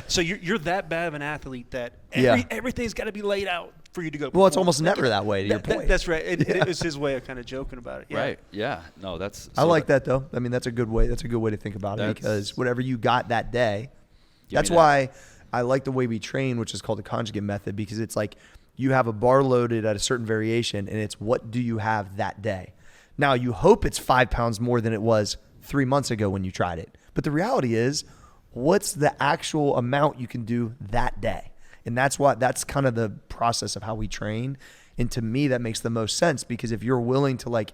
B: So you're that bad of an athlete that everything's got to be laid out for you to go.
A: Well, it's
B: perform.
A: almost never that way, to your point.
B: That's right. It was his way of kind of joking about it. Yeah.
E: Right. Yeah. No, that's.
A: I like that, though. I mean, that's a good way. That's a good way to think about it, because whatever you got that day, that's why I like the way we train, which is called the conjugate method, because it's like you have a bar loaded at a certain variation, and it's what do you have that day. Now, you hope it's 5 pounds more than it was 3 months ago when you tried it. But the reality is, what's the actual amount you can do that day? And that's kind of the process of how we train. And to me, that makes the most sense, because if you're willing to like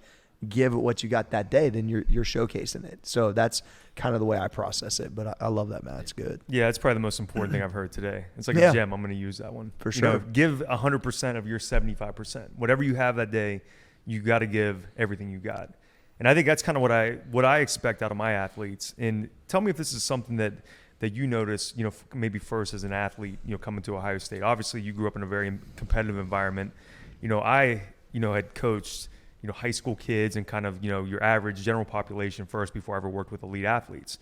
A: give what you got that day, then you're showcasing it. So that's kind of the way I process it. But I love that, man. It's good.
D: Yeah, it's probably the most important thing I've heard today. It's like
A: Yeah.
D: a gem. I'm going to use that one.
A: For
D: You know,
A: sure.
D: give 100% of your 75%. Whatever you have that day, you got to give everything you got. And I think that's kind of what I expect out of my athletes. And tell me if this is something that you notice, you know, maybe first as an athlete, you know, coming to Ohio State. Obviously, you grew up in a very competitive environment. You know, I, you know, had coached, you know, high school kids and kind of, you know, your average general population first before I ever worked with elite athletes.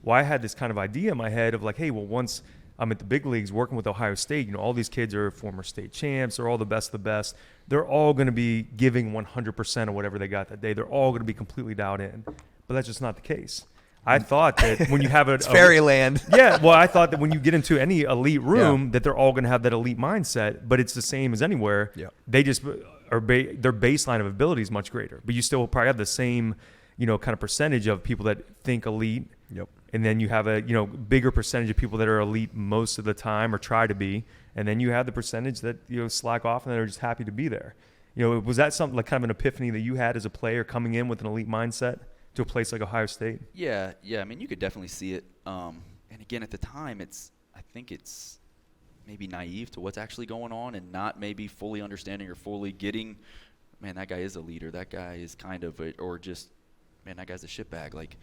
D: Well, I had this kind of idea in my head of like, hey, well, once I'm at the big leagues working with Ohio State, you know, all these kids are former state champs. They're all the best of the best. They're all going to be giving 100% of whatever they got that day. They're all going to be completely dialed in. But that's just not the case. I thought that when you have
A: It's fairyland.
D: Yeah, well, I thought that when you get into any elite room, that they're all going to have that elite mindset, but it's the same as anywhere.
A: Yeah.
D: They just are their baseline of ability is much greater, but you still probably have the same, you know, kind of percentage of people that think elite.
A: Yep.
D: And then you have a, you know, bigger percentage of people that are elite most of the time or try to be, and then you have the percentage that, you know, slack off and that are just happy to be there. You know, was that something like kind of an epiphany that you had as a player coming in with an elite mindset to a place like Ohio State?
E: Yeah. I mean, you could definitely see it. And again, at the time, I think it's maybe naive to what's actually going on and not maybe fully understanding or fully getting, man, that guy is a leader. That guy is kind of or just, man, that guy's a shitbag. Like,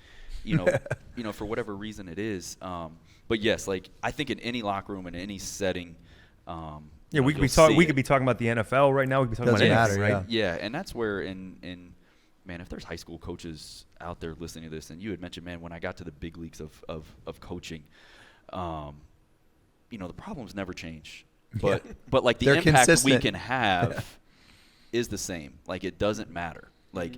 E: you know, for whatever reason it is. But yes, like I think in any locker room, in any setting,
D: Yeah, we could be talking about the NFL right now. We could be talking
A: Doesn't
D: about anything,
A: matter,
D: right?
E: Yeah, and that's where in man, if there's high school coaches out there listening to this, and you had mentioned, man, when I got to the big leagues of coaching, you know, the problems never change. But like the
A: They're
E: impact
A: consistent.
E: we can have is the same. Like it doesn't matter. Like,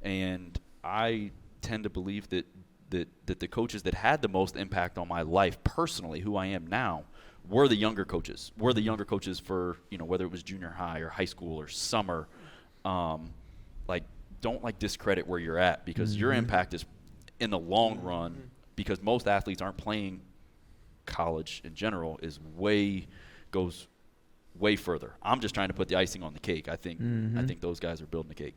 E: and I tend to believe that the coaches that had the most impact on my life personally, who I am now, were the younger coaches. Were the younger coaches for, you know, whether it was junior high or high school or summer. Like, don't like discredit where you're at, because your impact is in the long run, because most athletes aren't playing college in general, goes way further. I'm just trying to put the icing on the cake. I think those guys are building the cake.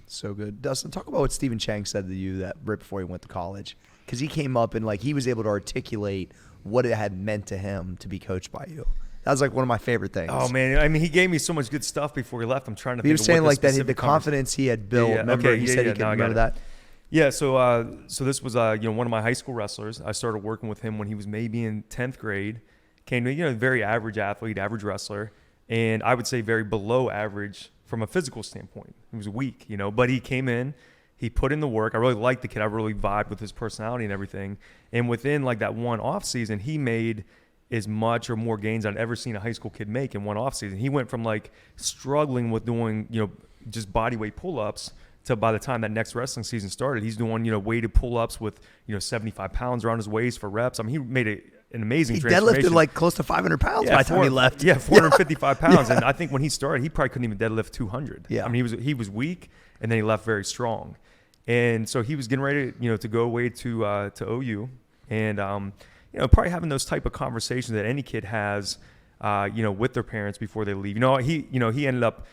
A: So good. Dustin, talk about what Stephen Chang said to you that right before he went to college, because he came up and like he was able to articulate what it had meant to him to be coached by you. That was like one of my favorite things.
D: Oh man, I mean, he gave me so much good stuff before he left. I'm trying to.
A: He
D: think
A: was
D: of
A: saying
D: what
A: like that
D: specific
A: the confidence he had built. Remember, he said he could remember that.
D: Yeah, so this was you know, one of my high school wrestlers. I started working with him when he was maybe in 10th grade. Came to, you know, very average athlete, average wrestler, and I would say very below average from a physical standpoint. He was weak, you know, but he came in, he put in the work. I really liked the kid. I really vibed with his personality and everything. And within like that one off season, he made as much or more gains I'd ever seen a high school kid make in one off season. He went from like struggling with doing, you know, just body weight pull-ups to by the time that next wrestling season started, he's doing, you know, weighted pull-ups with, you know, 75 pounds around his waist for reps. I mean, he made an amazing transformation.
A: He deadlifted like close to 500 pounds by the time he left.
D: Yeah, 455 pounds. And I think when he started, he probably couldn't even deadlift 200.
A: Yeah.
D: I mean, he was weak, and then he left very strong. And so he was getting ready, you know, to go away to OU. And, you know, probably having those type of conversations that any kid has, you know, with their parents before they leave. He ended up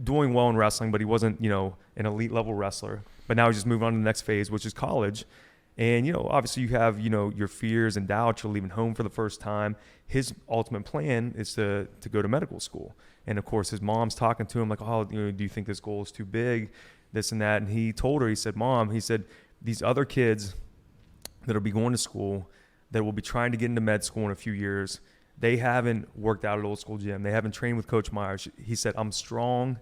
D: doing well in wrestling, but he wasn't, you know, an elite level wrestler. But now he's just moving on to the next phase, which is college. And, obviously you have, your fears and doubts. You're leaving home for the first time. His ultimate plan is to go to medical school. And, of course, his mom's talking to him like, oh, do you think this goal is too big, this and that? And he told her, he said, Mom, these other kids that will be going to school, that will be trying to get into med school in a few years, they haven't worked out at old school gym. They haven't trained with Coach Myers. He said, I'm strong,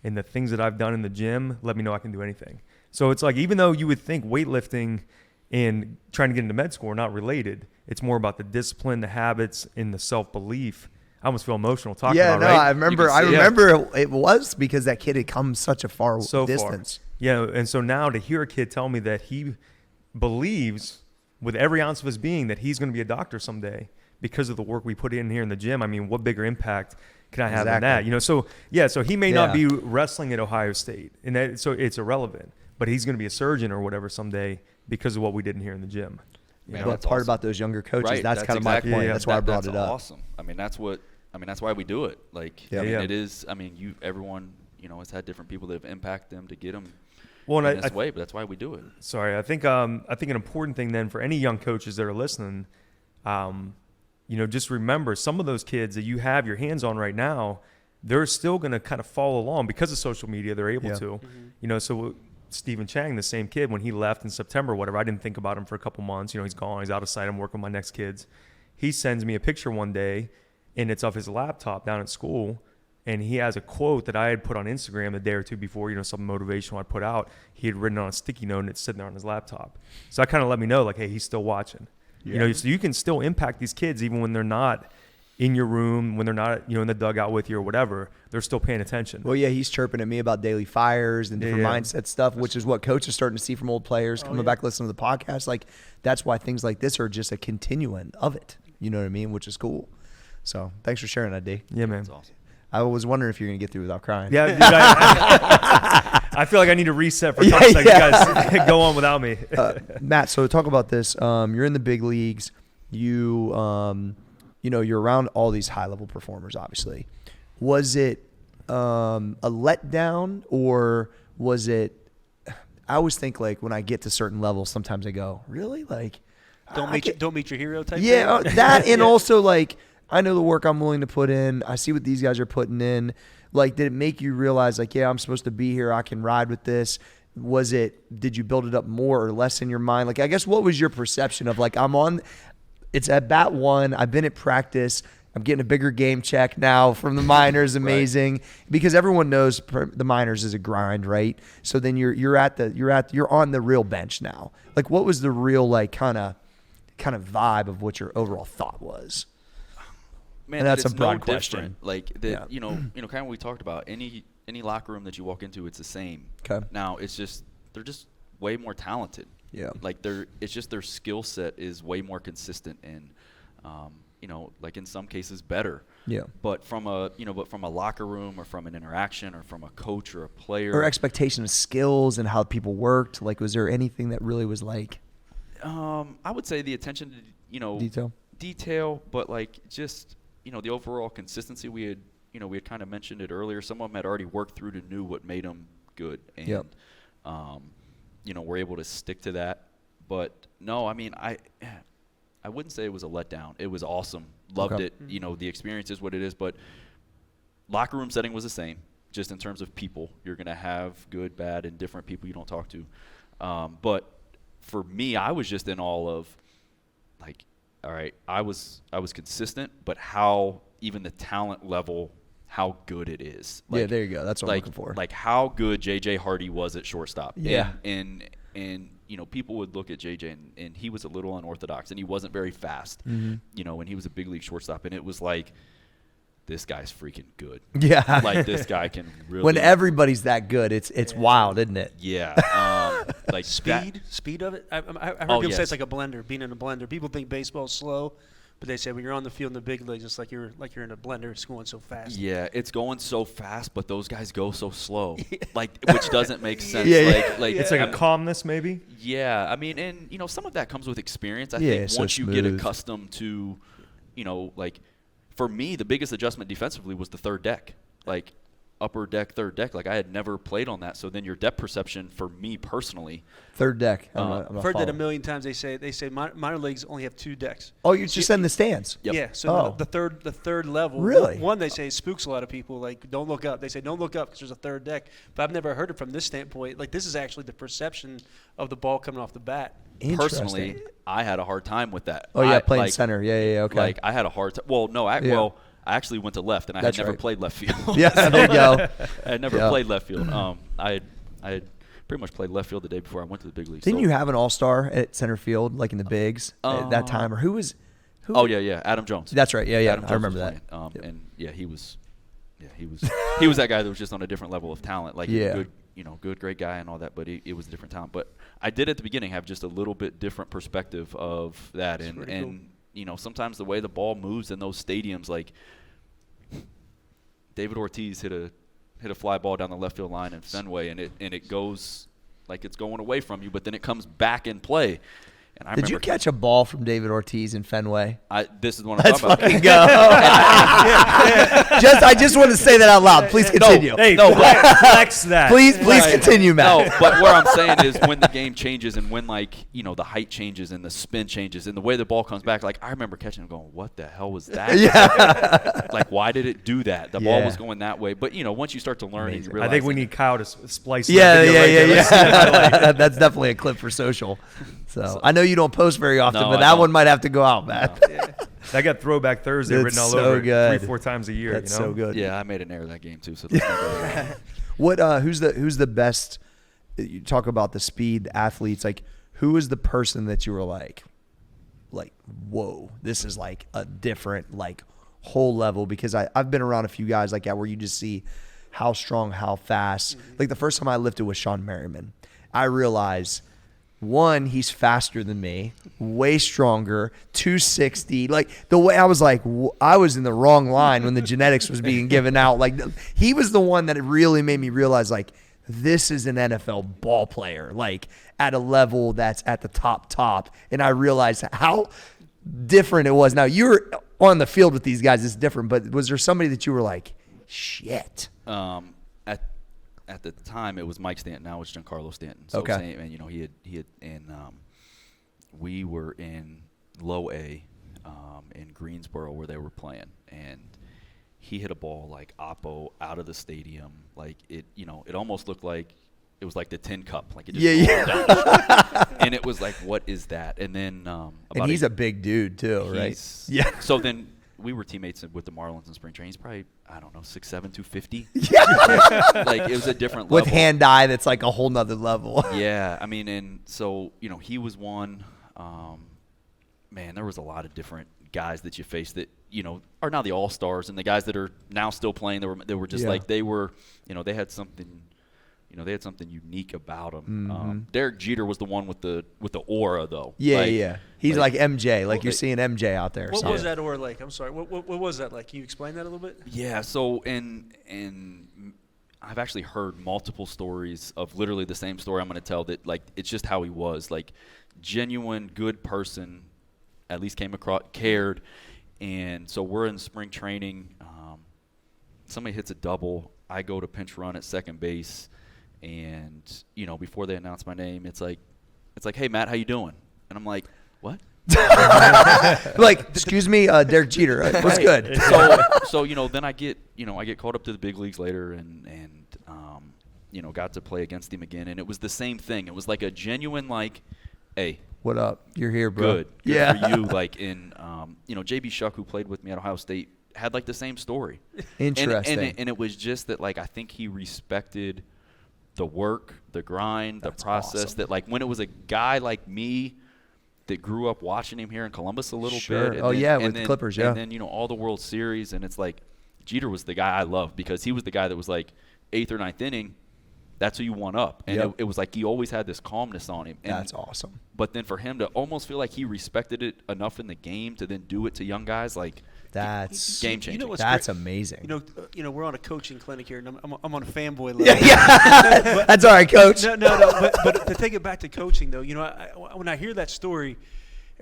D: and the things that I've done in the gym, let me know I can do anything. So it's like, even though you would think weightlifting and trying to get into med school are not related, it's more about the discipline, the habits, and the self-belief. I almost feel emotional talking about it, right?
A: I remember it was because that kid had come such a far distance.
D: Yeah, and so now to hear a kid tell me that he believes with every ounce of his being that he's going to be a doctor someday because of the work we put in here in the gym, I mean, what bigger impact can I have than that? So he may not be wrestling at Ohio State, and so it's irrelevant, but he's going to be a surgeon or whatever someday because of what we did in here in the gym.
A: Man, that's part about those younger coaches.
E: Right.
A: That's kind of my point. That's why I brought it up.
E: Awesome. That's why we do it. It is. Everyone, has had different people that have impacted them to get them in this way, but that's why we do it.
D: Sorry, I think an important thing then for any young coaches that are listening, just remember some of those kids that you have your hands on right now, they're still going to kind of follow along because of social media. They're able to, so Stephen Chang, the same kid, when he left in September, whatever, I didn't think about him for a couple months. He's gone. He's out of sight. I'm working with my next kids. He sends me a picture one day, and it's of his laptop down at school, and he has a quote that I had put on Instagram a day or two before, something motivational I put out. He had written on a sticky note, and it's sitting there on his laptop. So that kind of let me know, hey, he's still watching. So you can still impact these kids even when they're not in your room, when they're not, in the dugout with you or whatever, they're still paying attention.
A: Well, he's chirping at me about daily fires and different mindset stuff, which is what coaches are starting to see from old players coming back listening to the podcast. That's why things like this are just a continuing of it. You know what I mean? Which is cool. So thanks for sharing that, D.
D: Yeah, man.
E: That's awesome.
A: I was wondering if you're going to get through without crying.
D: Yeah, dude, I feel like I need to reset for a couple seconds. You guys go on without me.
A: Matt, so talk about this. You're in the big leagues. You're around all these high-level performers, obviously. Was it a letdown, or was it – I always think, when I get to certain levels, sometimes I go, really?
B: Don't meet your hero type
A: thing? That and also, I know the work I'm willing to put in. I see what these guys are putting in. Did it make you realize, I'm supposed to be here. I can ride with this? Did you build it up more or less in your mind? I guess what was your perception of, I'm on – it's at bat one. I've been at practice. I'm getting a bigger game check now from the minors. Amazing. Right. Because everyone knows the minors is a grind, right? So then you're on the real bench now. What was the real kind of vibe of what your overall thought was?
E: Man,
A: and that's a broad question.
E: Kind of what we talked about. Any locker room that you walk into, it's the same.
A: Okay.
E: Now they're just way more talented.
A: Yeah.
E: It's just their skill set is way more consistent and, in some cases better.
A: Yeah.
E: But from a locker room or from an interaction or from a coach or a player.
A: Or expectation of skills and how people worked. Was there anything that really was
E: I would say the attention to, detail, but just, the overall consistency we had kind of mentioned it earlier. Some of them had already worked through to knew what made them good. And, we're able to stick to that. But no, I wouldn't say it was a letdown. It was awesome. Loved it. The experience is what it is. But locker room setting was the same, just in terms of people. You're going to have good, bad, and different people you don't talk to. But for me, I was just in awe of, all right, I was consistent, but how even the talent level, how good it is.
A: There you go. That's what I'm looking for.
E: How good J.J. Hardy was at shortstop.
A: Yeah.
E: And people would look at J.J. and he was a little unorthodox and he wasn't very fast. Mm-hmm. And he was a big league shortstop, and it was this guy's freaking good.
A: Yeah.
E: This guy can really.
A: When everybody's that good, it's wild, isn't it?
E: Yeah.
B: Speed of it. I heard people say it's like a blender, being in a blender. People think baseball's slow, but they say when you're on the field in the big leagues, it's you're in a blender. It's going so fast.
E: Yeah, it's going so fast, but those guys go so slow, which doesn't make sense.
D: It's a calmness, maybe.
E: Yeah, and some of that comes with experience. I think once you get accustomed to, for me, the biggest adjustment defensively was the third deck. upper deck, third deck. Like I had never played on that. So then your depth perception for me personally.
A: Third deck.
B: I've heard that a million times. They say minor leagues only have 2 decks.
A: Oh, you're just in the stands.
E: Yep.
B: Yeah. So the third level.
A: Really?
B: One they say spooks a lot of people. Like don't look up. They say don't look up because there's a third deck. But I've never heard it from this standpoint. Like this is actually the perception of the ball coming off the bat.
E: Personally, I had a hard time with that.
A: Oh yeah, playing center. Yeah. Okay.
E: Like I had a hard time. Well, no, I actually went to left, and I had never played left field.
A: Yeah, there you go.
E: I had never played left field. I had pretty much played left field the day before I went to the big leagues.
A: Didn't you have an all-star at center field, like in the bigs at that time, or who was?
E: Oh yeah, Adam Jones.
A: That's right. Yeah.
E: Adam
A: I remember that.
E: And he was he was that guy that was just on a different level of talent. Like good, great guy and all that, but it was a different talent. But I did at the beginning have just a little bit different perspective of that, and cool. Sometimes the way the ball moves in those stadiums, like David Ortiz hit a fly ball down the left field line in Fenway, and it goes like it's going away from you, but then it comes back in play. And
A: Did you catch a ball from David Ortiz in Fenway?
E: This is the one I'm talking about.
A: Let's fucking go. I just want to say that out loud. Please continue.
D: Flex that.
A: Please continue, Matt.
E: No, but what I'm saying is when the game changes and when the height changes and the spin changes and the way the ball comes back, like I remember catching it going, what the hell was that?
A: Yeah.
E: Like why did it do that? The ball was going that way. But once you start to learn, you realize
D: I think we need Kyle to splice.
A: Yeah. That's definitely a clip for social. So I know you don't post very often, but that one might have to go out, Matt.
D: I got Throwback Thursday written all over it 3-4 times a year.
A: That's so good.
E: Yeah, I made an error that game too. So
A: who's the best? You talk about the speed athletes. Like who is the person that you were like, whoa, this is like a different whole level? Because I've been around a few guys like that where you just see how strong, how fast. Mm-hmm. Like the first time I lifted with Sean Merriman, I realized. One, he's faster than me, way stronger, 260. Like the way I was I was in the wrong line when the genetics was being given out. Like he was the one that really made me realize this is an NFL ball player, at a level that's at the top. And I realized how different it was. Now you're on the field with these guys, it's different, but was there somebody that you were like, shit?
E: At the time, it was Mike Stanton. Now it's Giancarlo Stanton. So
A: okay.
E: And he had, and we were in Low A, in Greensboro where they were playing, and he hit a ball oppo out of the stadium. It almost looked like it was like the tin cup. It just down. And it was what is that? And then
A: and he's a big dude too, right?
E: Yeah. So then we were teammates with the Marlins in spring training. He's probably 6'7", 250.
A: Yeah.
E: It was a different level.
A: With hand-eye, that's a whole nother level.
E: Yeah, I mean, and so, he was one. Man, there was a lot of different guys that you faced that, are now the all-stars, and the guys that are now still playing, they were just they were, they had something, they had something unique about them.
A: Mm-hmm.
E: Derek Jeter was the one with the aura, though.
A: Yeah. He's like MJ, you're seeing MJ out there.
B: What was that aura like? I'm sorry. What was that like? Can you explain that a little bit?
E: Yeah. So, and I've actually heard multiple stories of literally the same story I'm going to tell that, it's just how he was. Genuine, good person, at least came across, cared. And so we're in spring training. Somebody hits a double. I go to pinch run at second base. And, before they announce my name, it's like, hey, Matt, how you doing? And I'm like, what?
A: Excuse me, Derek Jeter. What's good?
E: So then I get called up to the big leagues later and got to play against him again. And it was the same thing. It was a genuine, hey.
A: What up? You're here, bro.
E: Good for you. J.B. Shuck, who played with me at Ohio State, had the same story.
A: Interesting.
E: And it was just that, I think he respected the work, the grind, the process.
A: Awesome.
E: That when it was a guy like me that grew up watching him here in Columbus a little bit.
A: And with the Clippers,
E: And then, all the World Series. And it's Jeter was the guy I loved because he was the guy that was 8th or 9th inning. That's who you want up. And it was he always had this calmness on him. And,
A: that's awesome.
E: But then for him to almost feel like he respected it enough in the game to then do it to young guys,
A: that's
E: game changing.
A: That's amazing.
B: We're on a coaching clinic here, and I'm on a fanboy level.
A: Yeah. That's all right, Coach.
B: No. But to take it back to coaching, though, when I hear that story,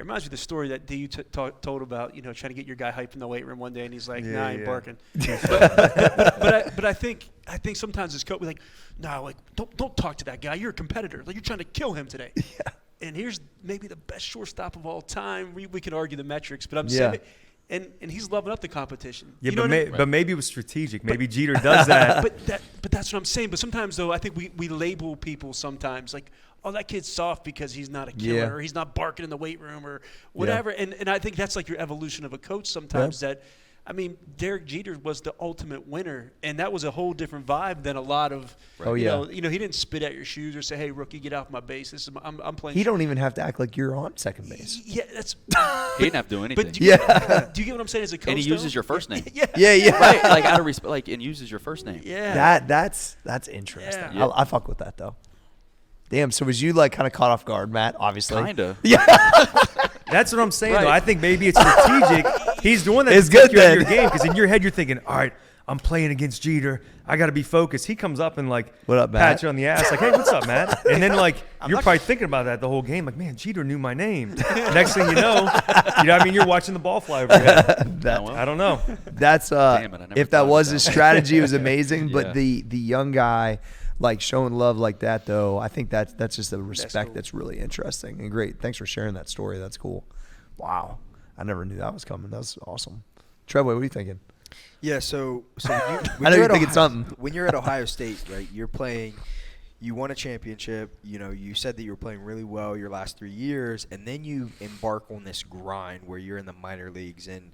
B: It reminds me of the story that D told about, trying to get your guy hyped in the weight room one day, and he's like, "Nah, I ain't barking." but I think sometimes as coach, we're like, "Nah, like don't talk to that guy. You're a competitor. Like you're trying to kill him today." Yeah. And here's maybe the best shortstop of all time. We could argue the metrics, but I'm saying it. And he's loving up the competition.
D: Yeah, but maybe it was strategic. Maybe Jeter does that.
B: But that's what I'm saying. But sometimes, though, I think we label people sometimes like, oh, that kid's soft because he's not a killer or he's not barking in the weight room or whatever. Yeah. And I think that's like your evolution of a coach sometimes that – I mean, Derek Jeter was the ultimate winner, and that was a whole different vibe than a lot of. Right. He didn't spit at your shoes or say, "Hey, rookie, get off my base. I'm playing."
A: He don't even have to act like you're on second base.
B: Yeah, that's.
E: He didn't have to do anything.
B: But do you get what I'm saying as a coach?
E: And he uses your first name.
B: Yeah.
E: Right, like out of respect, and uses your first name.
B: Yeah.
A: That's interesting.
B: Yeah.
A: I fuck with that though. Damn. So was you like kind of caught off guard, Matt? Obviously.
E: Kinda.
A: Yeah.
D: That's what I'm saying, though. I think maybe it's strategic. He's doing that
A: it's
D: to
A: good
D: take you out of your game because in your head you're thinking, all right, I'm playing against Jeter. I got to be focused. He comes up and like
A: what up, Matt?
D: pat you on the ass like, hey, what's up, Matt? And then like you're probably thinking about that the whole game. Like, man, Jeter knew my name. Next thing you know what I mean? You're watching the ball fly over your head. I don't know.
A: That's if that was his strategy, it was amazing.
E: Yeah.
A: But the young guy. Like showing love like that, though, I think that's just a respect that's really interesting and great. Thanks for sharing that story. That's cool. Wow, I never knew that was coming. That's awesome. Trevoy, what are you thinking?
C: Yeah, so
A: I know you're thinking something.
C: When you're at Ohio State, right? You're playing. You won a championship. You said that you were playing really well your last 3 years, and then you embark on this grind where you're in the minor leagues. And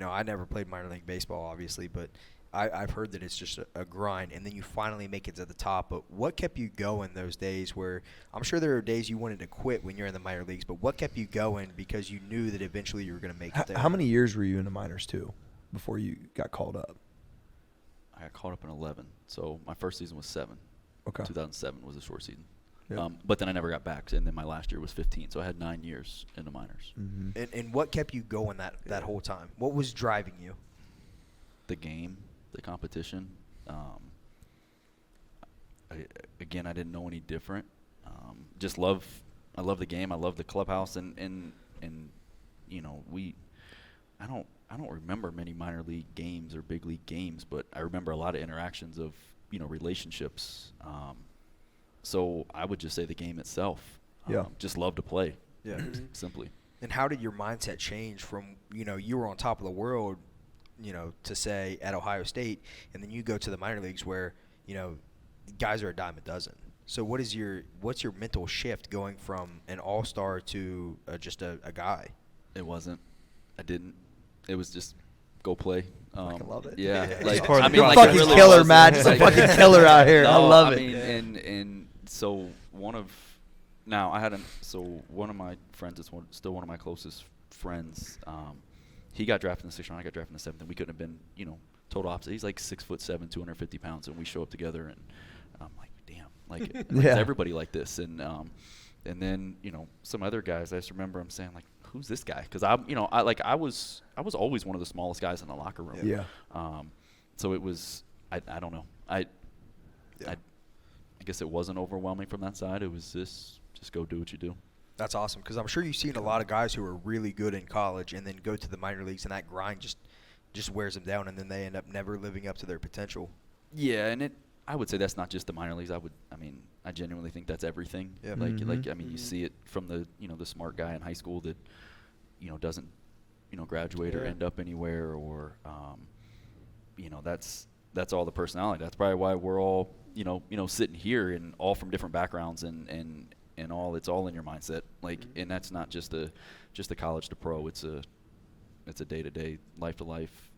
C: I never played minor league baseball, obviously, but I've heard that it's just a grind, and then you finally make it to the top. But what kept you going those days where I'm sure there are days you wanted to quit when you're in the minor leagues, but what kept you going because you knew that eventually you were going to make it there?
A: How many years were you in the minors, too, before you got called up?
E: I got called up in 11, so my first season was 7.
A: Okay.
E: 2007 was a short season.
A: Yep.
E: But then I never got back, and then my last year was 15, so I had 9 years in the minors.
A: Mm-hmm.
C: And what kept you going that whole time? What was driving you?
E: The game. The competition. I didn't know any different. I love the game. I love the clubhouse, and I don't remember many minor league games or big league games, but I remember a lot of interactions of relationships. So I would just say the game itself. Just love to play.
C: Yeah.
E: Simply.
C: And how did your mindset change from you were on top of the world? To say at Ohio State, and then you go to the minor leagues where, guys are a dime a dozen. So what's your mental shift going from an all-star to just a guy?
E: It wasn't. I didn't. It was just go play.
A: I love it.
E: Yeah.
A: Fucking really killer, Matt. Just a fucking killer out here. I love it.
E: And so one of my friends is still one of my closest friends. He got drafted in the 6th round. I got drafted in the 7th, and we couldn't have been, total opposite. He's like 6'7", 250 pounds, and we show up together, and I'm like, damn, like, is everybody like this? And then some other guys, I just remember I'm saying like, who's this guy? Because I was always one of the smallest guys in the locker room.
A: Yeah.
E: So it was, I don't know, I guess it wasn't overwhelming from that side. It was just go do what you do.
C: That's awesome because I'm sure you've seen a lot of guys who are really good in college and then go to the minor leagues, and that grind just wears them down, and then they end up never living up to their potential.
E: Yeah, and I would say that's not just the minor leagues. I genuinely think that's everything. Yeah. You see it from the the smart guy in high school that doesn't graduate or end up anywhere, or that's all the personality. That's probably why we're all sitting here and all from different backgrounds and all, it's all in your mindset. And that's not just a college to pro. It's a day-to-day, life-to-life,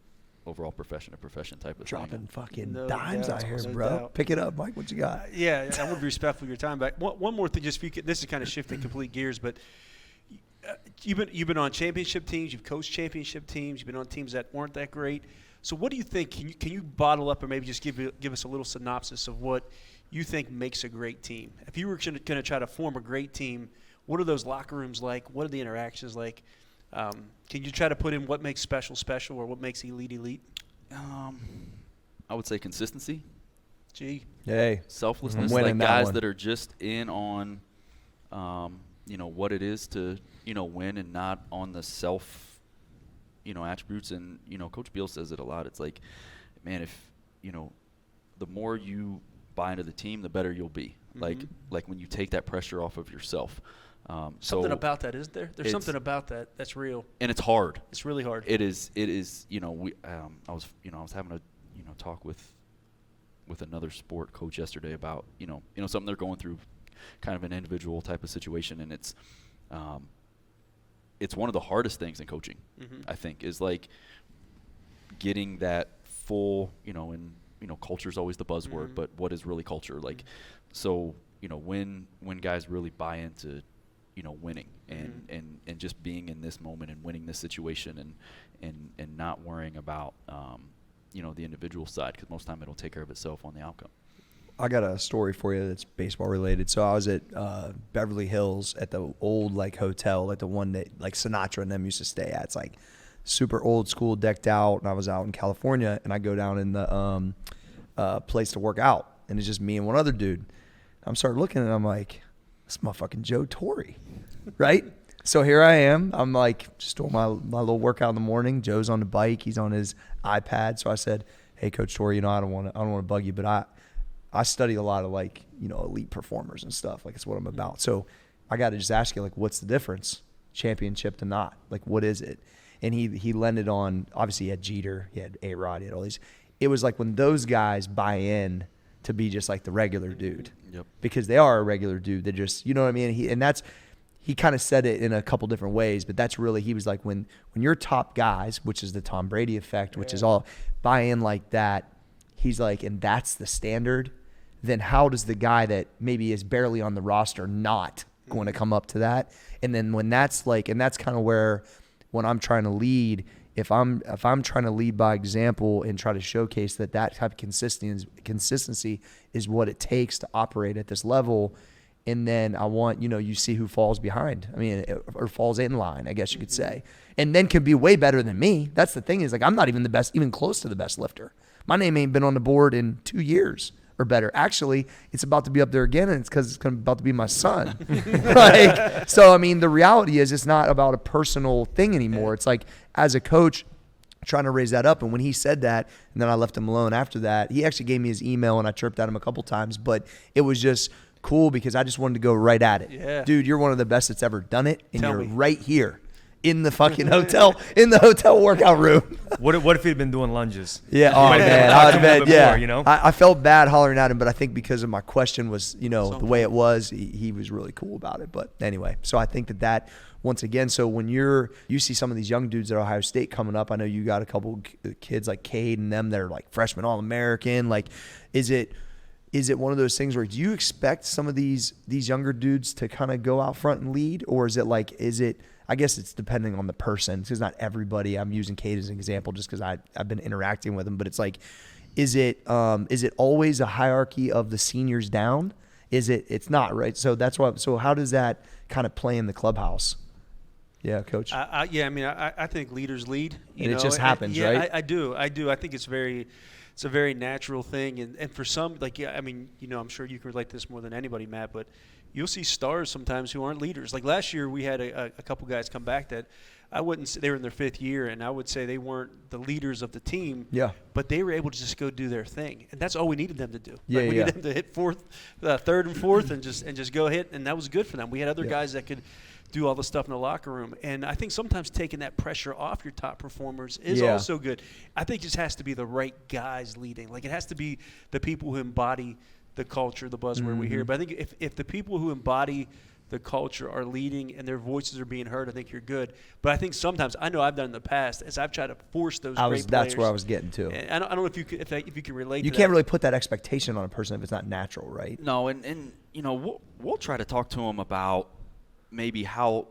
E: overall profession to profession type of thing.
A: Dropping fucking dimes out here, bro. Pick it up, Mike. What you got?
B: Yeah, I would be respectful of your time. But one more thing, just this is kind of shifting complete gears, but you've been on championship teams, you've coached championship teams, you've been on teams that weren't that great. So what do you think? Can you bottle up or maybe just give us a little synopsis of what you think makes a great team? If you were going to try to form a great team, what are those locker rooms like? What are the interactions like? Can you try to put in what makes special or what makes elite?
E: I would say consistency.
B: Hey.
E: Selflessness. Like guys that are just in on, what it is to, win and not on the self, attributes. And, Coach Beal says it a lot. It's like, man, if, the more you buy into the team, the better you'll be.
B: Mm-hmm.
E: Like when you take that pressure off of yourself.
B: Something about that, isn't there? There's something about that that's real.
E: And it's hard.
B: It's really hard.
E: It is, we, I was having a, talk with another sport coach yesterday about, something they're going through, kind of an individual type of situation. And it's one of the hardest things in coaching, I think, is like getting that full, and, culture is always the buzzword, but what is really culture? Like, so, when guys really buy into, winning and just being in this moment and winning this situation and not worrying about, the individual side, because most time it'll take care of itself on the outcome.
A: I got a story for you that's baseball related. So I was at Beverly Hills at the old hotel, the one that Sinatra and them used to stay at. It's super old school, decked out. And I was out in California, and I go down in the place to work out, and it's just me and one other dude. I'm started looking, and I'm like, "That's motherfucking Joe Torre," right? So here I am. I'm just doing my little workout in the morning. Joe's on the bike. He's on his iPad. So I said, "Hey, Coach Torre, I don't want to bug you, but I study a lot of elite performers and stuff. It's what I'm about. So I got to just ask you, what's the difference, championship to not? What is it?" And he landed on, obviously he had Jeter, he had A-Rod, he had all these. It was when those guys buy in to be just the regular dude.
E: Yep.
A: Because they are a regular dude. They just, you know what I mean? He kind of said it in a couple different ways, but that's really, he was when you're top guys, which is the Tom Brady effect, which is all buy in like that, he's and that's the standard, then how does the guy that maybe is barely on the roster not going to come up to that? And then when that's and that's kind of where, when I'm trying to lead, if I'm trying to lead by example and try to showcase that type of consistency is what it takes to operate at this level, and then I want, you see who falls behind. I mean, or falls in line, I guess you could say, and then can be way better than me. That's the thing is I'm not even the best, even close to the best lifter. My name ain't been on the board in 2 years or better. Actually, it's about to be up there again, and it's because it's about to be my son. So, I mean, the reality is it's not about a personal thing anymore. It's as a coach, trying to raise that up. And when he said that, and then I left him alone after that, he actually gave me his email, and I chirped at him a couple times, but it was just cool because I just wanted to go right at it.
B: Yeah.
A: Dude, you're one of the best that's ever done it, and you're right here in the fucking hotel, in the hotel workout room.
D: What if he'd been doing lunges?
A: Yeah, oh man,
D: more,
A: I felt bad hollering at him, but I think because of my question was, the way it was, he was really cool about it. But anyway, so I think that once again, so when you see some of these young dudes at Ohio State coming up, I know you got a couple kids like Cade and them that are freshman All-American. Is it one of those things where do you expect some of these younger dudes to kind of go out front and lead, or is it I guess it's depending on the person, because not everybody. I'm using Cade as an example just because I've been interacting with him, but it's is it always a hierarchy of the seniors down? It's not, right? So that's why. So how does that kind of play in the clubhouse? Yeah, Coach.
B: I think leaders lead.
A: It just happens, right?
B: I do. I think it's a very natural thing, and for some, I'm sure you can relate to this more than anybody, Matt, but you'll see stars sometimes who aren't leaders. Like last year, we had a couple guys come back that I wouldn't say they were in their fifth year, and I would say they weren't the leaders of the team. Yeah. But they were able to just go do their thing, and that's all we needed them to do.
A: Yeah,
B: we needed them to hit third and fourth, and just go hit, and that was good for them. We had other guys that could do all the stuff in the locker room, and I think sometimes taking that pressure off your top performers is also good. I think it just has to be the right guys leading. It has to be the people who embody the culture, the buzzword we hear. But I think if the people who embody the culture are leading and their voices are being heard, I think you're good. But I think sometimes, I know I've done in the past, is I've tried to force those great players.
A: That's where I was getting to.
B: And I don't know if you can relate to that.
A: You can't really put that expectation on a person if it's not natural, right?
E: No, and we'll try to talk to them about maybe how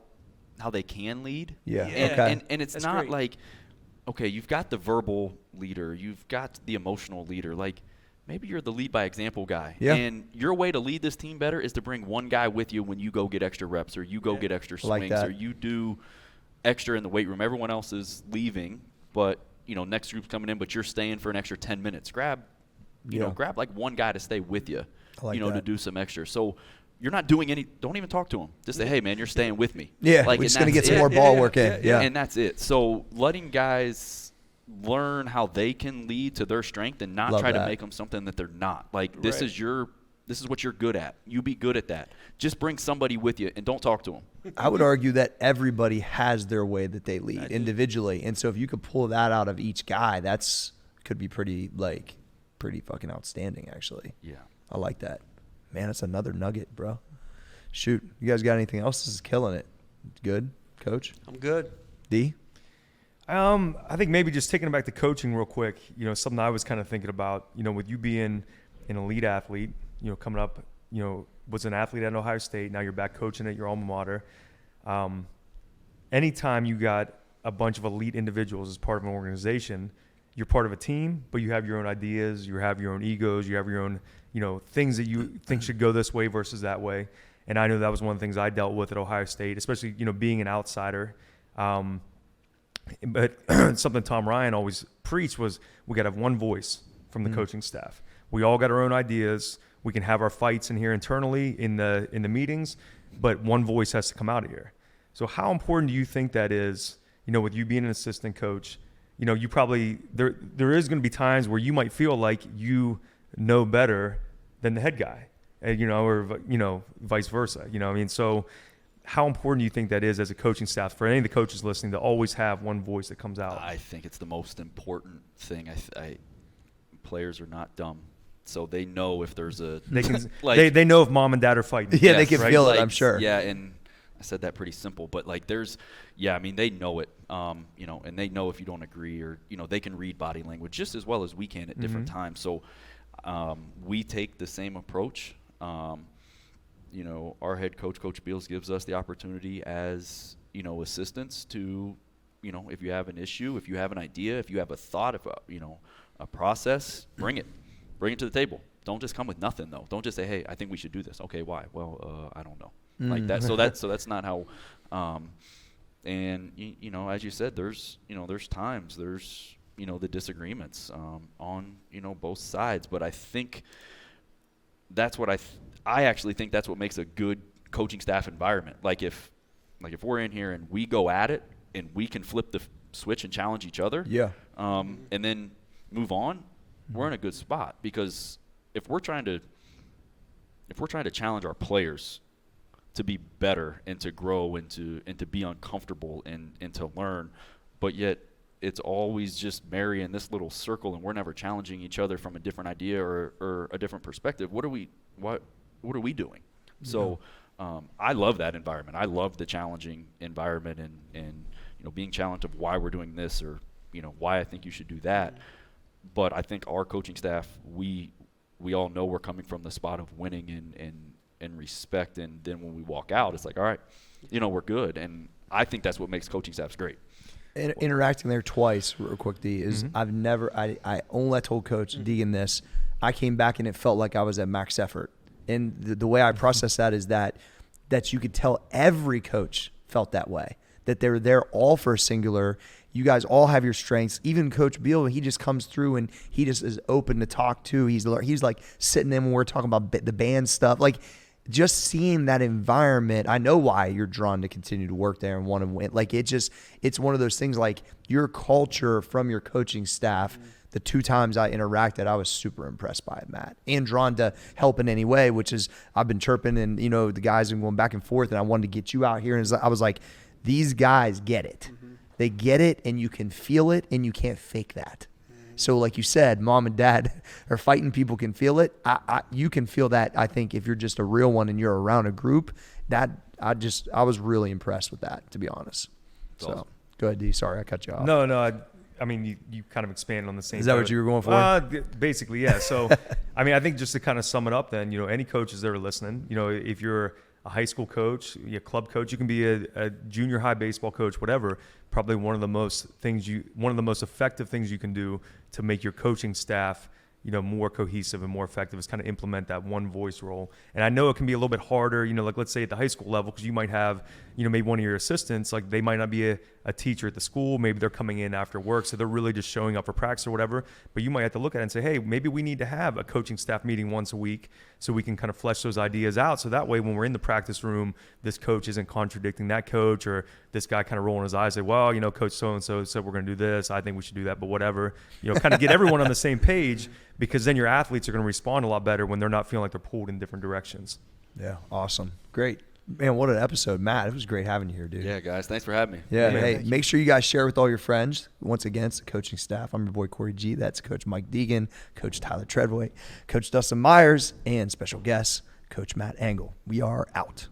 E: they can lead.
A: Yeah.
E: And it's
B: That's
E: not
B: great.
E: Okay, you've got the verbal leader, you've got the emotional leader. Maybe you're the lead by example guy.
A: Yeah.
E: And your way to lead this team better is to bring one guy with you when you go get extra reps, or you go get extra swings, or you do extra in the weight room. Everyone else is leaving, but next group's coming in, but you're staying for an extra 10 minutes. Grab one guy to stay with you, to do some extra. So you're not doing any. Don't even talk to them. Just say, hey man, you're staying with me.
A: Yeah,
E: like,
A: we're just gonna
E: and
A: get
E: that's
A: some
E: it.
A: more ball work in. Yeah,
E: and that's it. So letting guys learn how they can lead to their strength and not try to make them something that they're not. Like this is what you're good at. You be good at that. Just bring somebody with you and don't talk to them.
A: I would argue that everybody has their way that they lead individually, and so if you could pull that out of each guy, could be pretty fucking outstanding. Actually,
E: Yeah,
A: I like that. Man, that's another nugget, bro. Shoot, you guys got anything else? This is killing it. Good, Coach.
B: I'm good.
A: D.
D: I think maybe just taking it back to coaching real quick, something I was kind of thinking about, with you being an elite athlete, coming up, was an athlete at Ohio State. Now you're back coaching at your alma mater. Anytime you got a bunch of elite individuals as part of an organization, you're part of a team, but you have your own ideas, you have your own egos, you have your own, things that you think should go this way versus that way. And I know that was one of the things I dealt with at Ohio State, especially, being an outsider. But something Tom Ryan always preached was we got to have one voice from the coaching staff. We all got our own ideas. We can have our fights in here internally in the meetings, but one voice has to come out of here. So how important do you think that is, with you being an assistant coach? You probably there is going to be times where you might feel like you know better than the head guy, or vice versa. So how important do you think that is as a coaching staff for any of the coaches listening to always have one voice that comes out?
E: I think it's the most important thing. Players are not dumb, so they know if there's a
D: they can they know if mom and dad are fighting.
A: Yeah, they can feel it. I'm sure.
E: Yeah, and I said that pretty simple, but they know it. And they know if you don't agree, or they can read body language just as well as we can at different times. So we take the same approach. Our head coach, Coach Beals, gives us the opportunity as, assistants to, if you have an issue, if you have an idea, if you have a thought, if a process, bring it to the table. Don't just come with nothing though. Don't just say, hey, I think we should do this. Okay, why? Well, I don't know. Like that. So that's not how, and as you said, there's times, there's, the disagreements, on, both sides, but I think that's what I actually think that's what makes a good coaching staff environment. Like if we're in here and we go at it and we can flip the switch and challenge each other, and then move on, we're in a good spot. Because if we're trying to challenge our players to be better and to grow and to be uncomfortable and to learn, but yet it's always just Mary in this little circle and we're never challenging each other from a different idea or a different perspective, what are we doing? So I love that environment. I love the challenging environment and being challenged of why we're doing this or why I think you should do that. But I think our coaching staff, we all know we're coming from the spot of winning and respect, and then when we walk out, it's like, all right, we're good. And I think that's what makes coaching staffs great.
A: Interacting there twice, real quick, D, is I only told Coach Deegan this. I came back and it felt like I was at max effort. And the way I process that is that you could tell every coach felt that way, that they're there all for a singular. You guys all have your strengths. Even Coach Beal, he just comes through and he just is open to talk to. He's like sitting in when we're talking about the band stuff. Like just seeing that environment, I know why you're drawn to continue to work there and want to win. Like it's one of those things, like your culture from your coaching staff. The two times I interacted, I was super impressed by it, Matt, and drawn to help in any way, which is I've been chirping and, the guys are going back and forth, and I wanted to get you out here. And I was like, these guys get it. They get it, and you can feel it, and you can't fake that. So like you said, mom and dad are fighting. People can feel it. You can feel that, I think, if you're just a real one and you're around a group. I was really impressed with that, to be honest. So awesome. Go ahead, D. Sorry, I cut you off.
D: No, I mean, you kind of expanded on the same.
A: Is that what you were going for?
D: Basically, yeah. So, I mean, I think just to kind of sum it up then, any coaches that are listening, if you're a high school coach, a club coach, you can be a junior high baseball coach, whatever, probably one of the most effective things you can do to make your coaching staff more cohesive and more effective is kind of implement that one voice role. And I know it can be a little bit harder, like let's say at the high school level, because you might have, maybe one of your assistants, like they might not be a teacher at the school. Maybe they're coming in after work, so they're really just showing up for practice or whatever. But you might have to look at it and say, hey, maybe we need to have a coaching staff meeting once a week so we can kind of flesh those ideas out. So that way, when we're in the practice room, this coach isn't contradicting that coach, or this guy kind of rolling his eyes, say, well, Coach so-and-so said we're going to do this. I think we should do that, but whatever. Kind of get everyone on the same page, because then your athletes are going to respond a lot better when they're not feeling like they're pulled in different directions.
A: Yeah, awesome. Great. Man, what an episode. Matt, it was great having you here, dude.
E: Yeah, guys, thanks for having me.
A: Yeah, hey, make sure you guys share with all your friends. Once again, it's the coaching staff. I'm your boy, Corey G. That's Coach Mike Deegan, Coach Tyler Treadway, Coach Dustin Myers, and special guest, Coach Matt Engel. We are out.